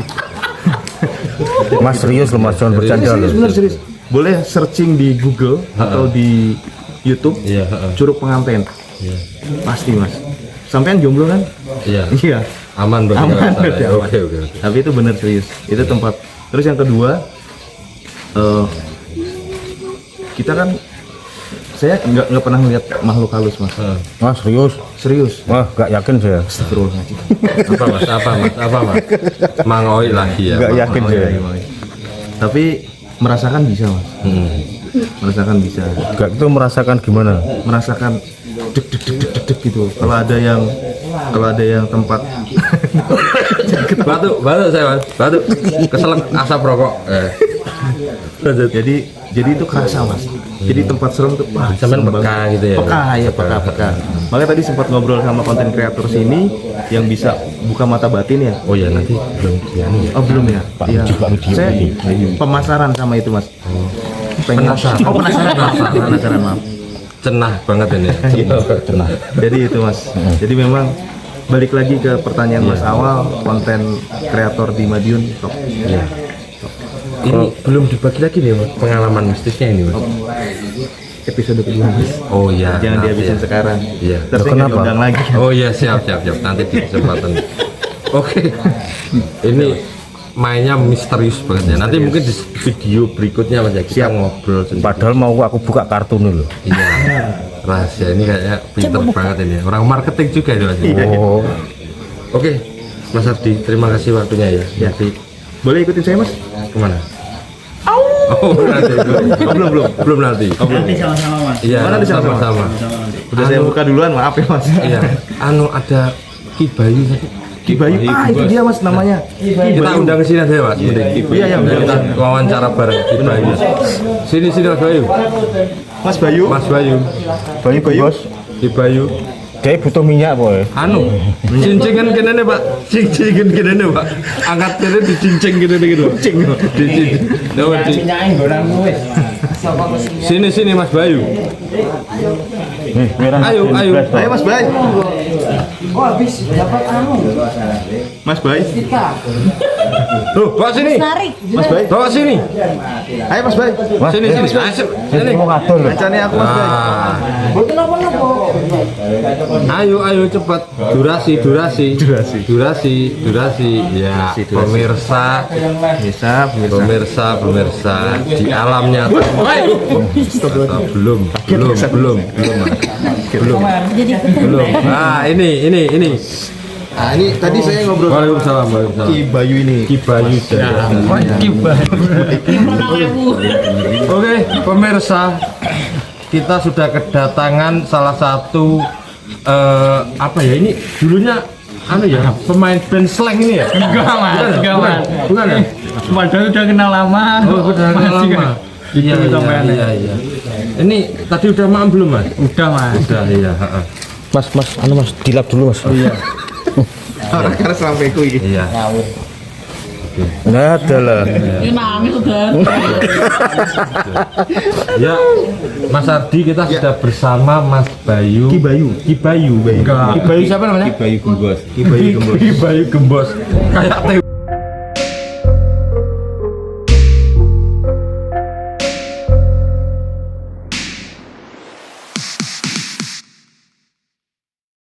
[SPEAKER 10] Mas serius loh Mas, jangan bercanda
[SPEAKER 6] Serius
[SPEAKER 10] loh.
[SPEAKER 6] bener serius. Boleh searching di Google atau di YouTube
[SPEAKER 3] Iya.
[SPEAKER 6] Curug Penganten.
[SPEAKER 3] Iya.
[SPEAKER 6] Pasti mas. Sampean jomblo kan?
[SPEAKER 3] Iya.
[SPEAKER 6] Iya.
[SPEAKER 3] Aman berarti.
[SPEAKER 6] Aman,
[SPEAKER 3] kalau
[SPEAKER 6] berarti
[SPEAKER 3] sana.
[SPEAKER 6] aman.
[SPEAKER 3] Oke.
[SPEAKER 6] Tapi itu bener serius. Itu tempat. Terus yang kedua, kita kan saya nggak pernah melihat makhluk halus mas.
[SPEAKER 10] Mas serius.
[SPEAKER 6] Serius.
[SPEAKER 10] Wah, nggak yakin saya.
[SPEAKER 6] Astagfirullahaladzim.
[SPEAKER 3] Apa mas? Mangoi lagi ya.
[SPEAKER 10] Nggak yakin saya.
[SPEAKER 6] Tapi merasakan bisa mas. Merasakan bisa.
[SPEAKER 10] Nggak itu merasakan gimana?
[SPEAKER 6] Merasakan deg deg deg deg deg deg gitu. Kalau ada yang tempat
[SPEAKER 3] Batuk saya mas. Batuk. Keselak asap rokok.
[SPEAKER 6] jadi itu kerasa mas. Jadi tempat serem tuh wah
[SPEAKER 3] Sampai
[SPEAKER 6] serem
[SPEAKER 3] peka
[SPEAKER 6] banget.
[SPEAKER 3] gitu ya.
[SPEAKER 6] Peka ya peka. Makanya tadi sempat ngobrol sama konten kreator sini yang bisa buka mata batin ya.
[SPEAKER 3] Oh ya nanti belum ya.
[SPEAKER 6] Oh belum ya. Iya. Saya pemasaran sama itu mas.
[SPEAKER 3] Penasaran.
[SPEAKER 6] Oh penasaran maaf.
[SPEAKER 3] Cenah banget ini.
[SPEAKER 10] Cenah.
[SPEAKER 6] Jadi itu mas. Jadi memang balik lagi ke pertanyaan mas awal, konten kreator di Madiun top.
[SPEAKER 3] Iya. Ini belum dibagi lagi nih Mas, pengalaman mistisnya ini Mas.
[SPEAKER 6] Episode kedua mas.
[SPEAKER 3] Oh iya.
[SPEAKER 6] Jangan
[SPEAKER 3] nanti
[SPEAKER 6] dihabisin
[SPEAKER 3] ya.
[SPEAKER 6] sekarang.
[SPEAKER 3] Iya.
[SPEAKER 6] Terus saya nggak diundang lagi.
[SPEAKER 3] Oh iya siap nanti di kesempatan. Oke. Ini mainnya misterius banget ya. Nanti mungkin di video berikutnya Mas ya kita ngobrol sendiri.
[SPEAKER 10] Padahal mau aku buka kartu nih loh.
[SPEAKER 3] Iya. Rahasia ini kayaknya pinter banget ini. Orang marketing juga itu Mas.
[SPEAKER 10] Oh.
[SPEAKER 3] Oke. Mas Ardi, terima kasih waktunya ya. Jadi
[SPEAKER 6] Boleh ikutin saya mas?
[SPEAKER 3] kemana? Oh, nanti. Belum nanti.
[SPEAKER 5] Nanti sama-sama mas.
[SPEAKER 3] Iya,
[SPEAKER 6] Mana di sama-sama?
[SPEAKER 3] sama-sama.
[SPEAKER 6] Udah saya buka duluan, maaf ya mas.
[SPEAKER 3] Iya. Ada Ki Bayu tadi.
[SPEAKER 6] Ki Bayu, itu dia mas namanya.
[SPEAKER 3] Kita undang ke sini aja Mas.
[SPEAKER 6] Iya, yang
[SPEAKER 3] Kita wawancara bareng Ki Bayu. Sini Mas Bayu.
[SPEAKER 6] Mas Bayu.
[SPEAKER 3] Mas Bayu.
[SPEAKER 10] Bayu bos.
[SPEAKER 3] Ki Bayu.
[SPEAKER 10] Kayak butuh minyak boy.
[SPEAKER 3] Cincingan kene nih Pak. Cincingan kene nih Pak. Angkat kene dicincing kene nih gitu. Sini Mas Bayu.
[SPEAKER 10] Nih, merah.
[SPEAKER 3] Ayo.
[SPEAKER 6] Ayo Mas Bayu. Mas Bayu.
[SPEAKER 3] Tuh, bawa sini.
[SPEAKER 9] Narik.
[SPEAKER 6] Mas Bayu.
[SPEAKER 3] Bawa sini.
[SPEAKER 6] Ayo Mas Bayu.
[SPEAKER 3] Sini. Ayo. Sini.
[SPEAKER 10] Mau ngadol loh.
[SPEAKER 6] Acaranya aku Mas Bayu.
[SPEAKER 3] Ayo cepat. Durasi. Ya, pemirsa di alam nyata. Belum. Nah, ini.
[SPEAKER 6] Nah ini tadi saya ngobrol sama
[SPEAKER 3] Waalaikumsalam.
[SPEAKER 6] Ki Bayu ini.
[SPEAKER 3] Ki Bayu. Oke, pemirsa, kita sudah kedatangan salah satu apa ya ini dulunya pemain band slang ini ya?
[SPEAKER 5] Enggak mas.
[SPEAKER 3] Bukan ya?
[SPEAKER 5] Padahal udah kenal lama.
[SPEAKER 3] Oh, udah lama. Iya. Ini tadi udah makan belum Mas?
[SPEAKER 5] Udah mas.
[SPEAKER 3] Udah iya.
[SPEAKER 10] Mas dilap dulu mas. Oh iya.
[SPEAKER 6] Orang karena sampai ku iki.
[SPEAKER 3] Iya.
[SPEAKER 10] Nggak ada lah.
[SPEAKER 9] Ini nangis udah.
[SPEAKER 3] Ya, Mas Ardi kita sudah bersama Mas Bayu.
[SPEAKER 6] Ki Bayu.
[SPEAKER 3] Enggak.
[SPEAKER 10] Bayu siapa namanya?
[SPEAKER 6] Ki Bayu Gembos.
[SPEAKER 3] Ki Bayu Gembos. Kayak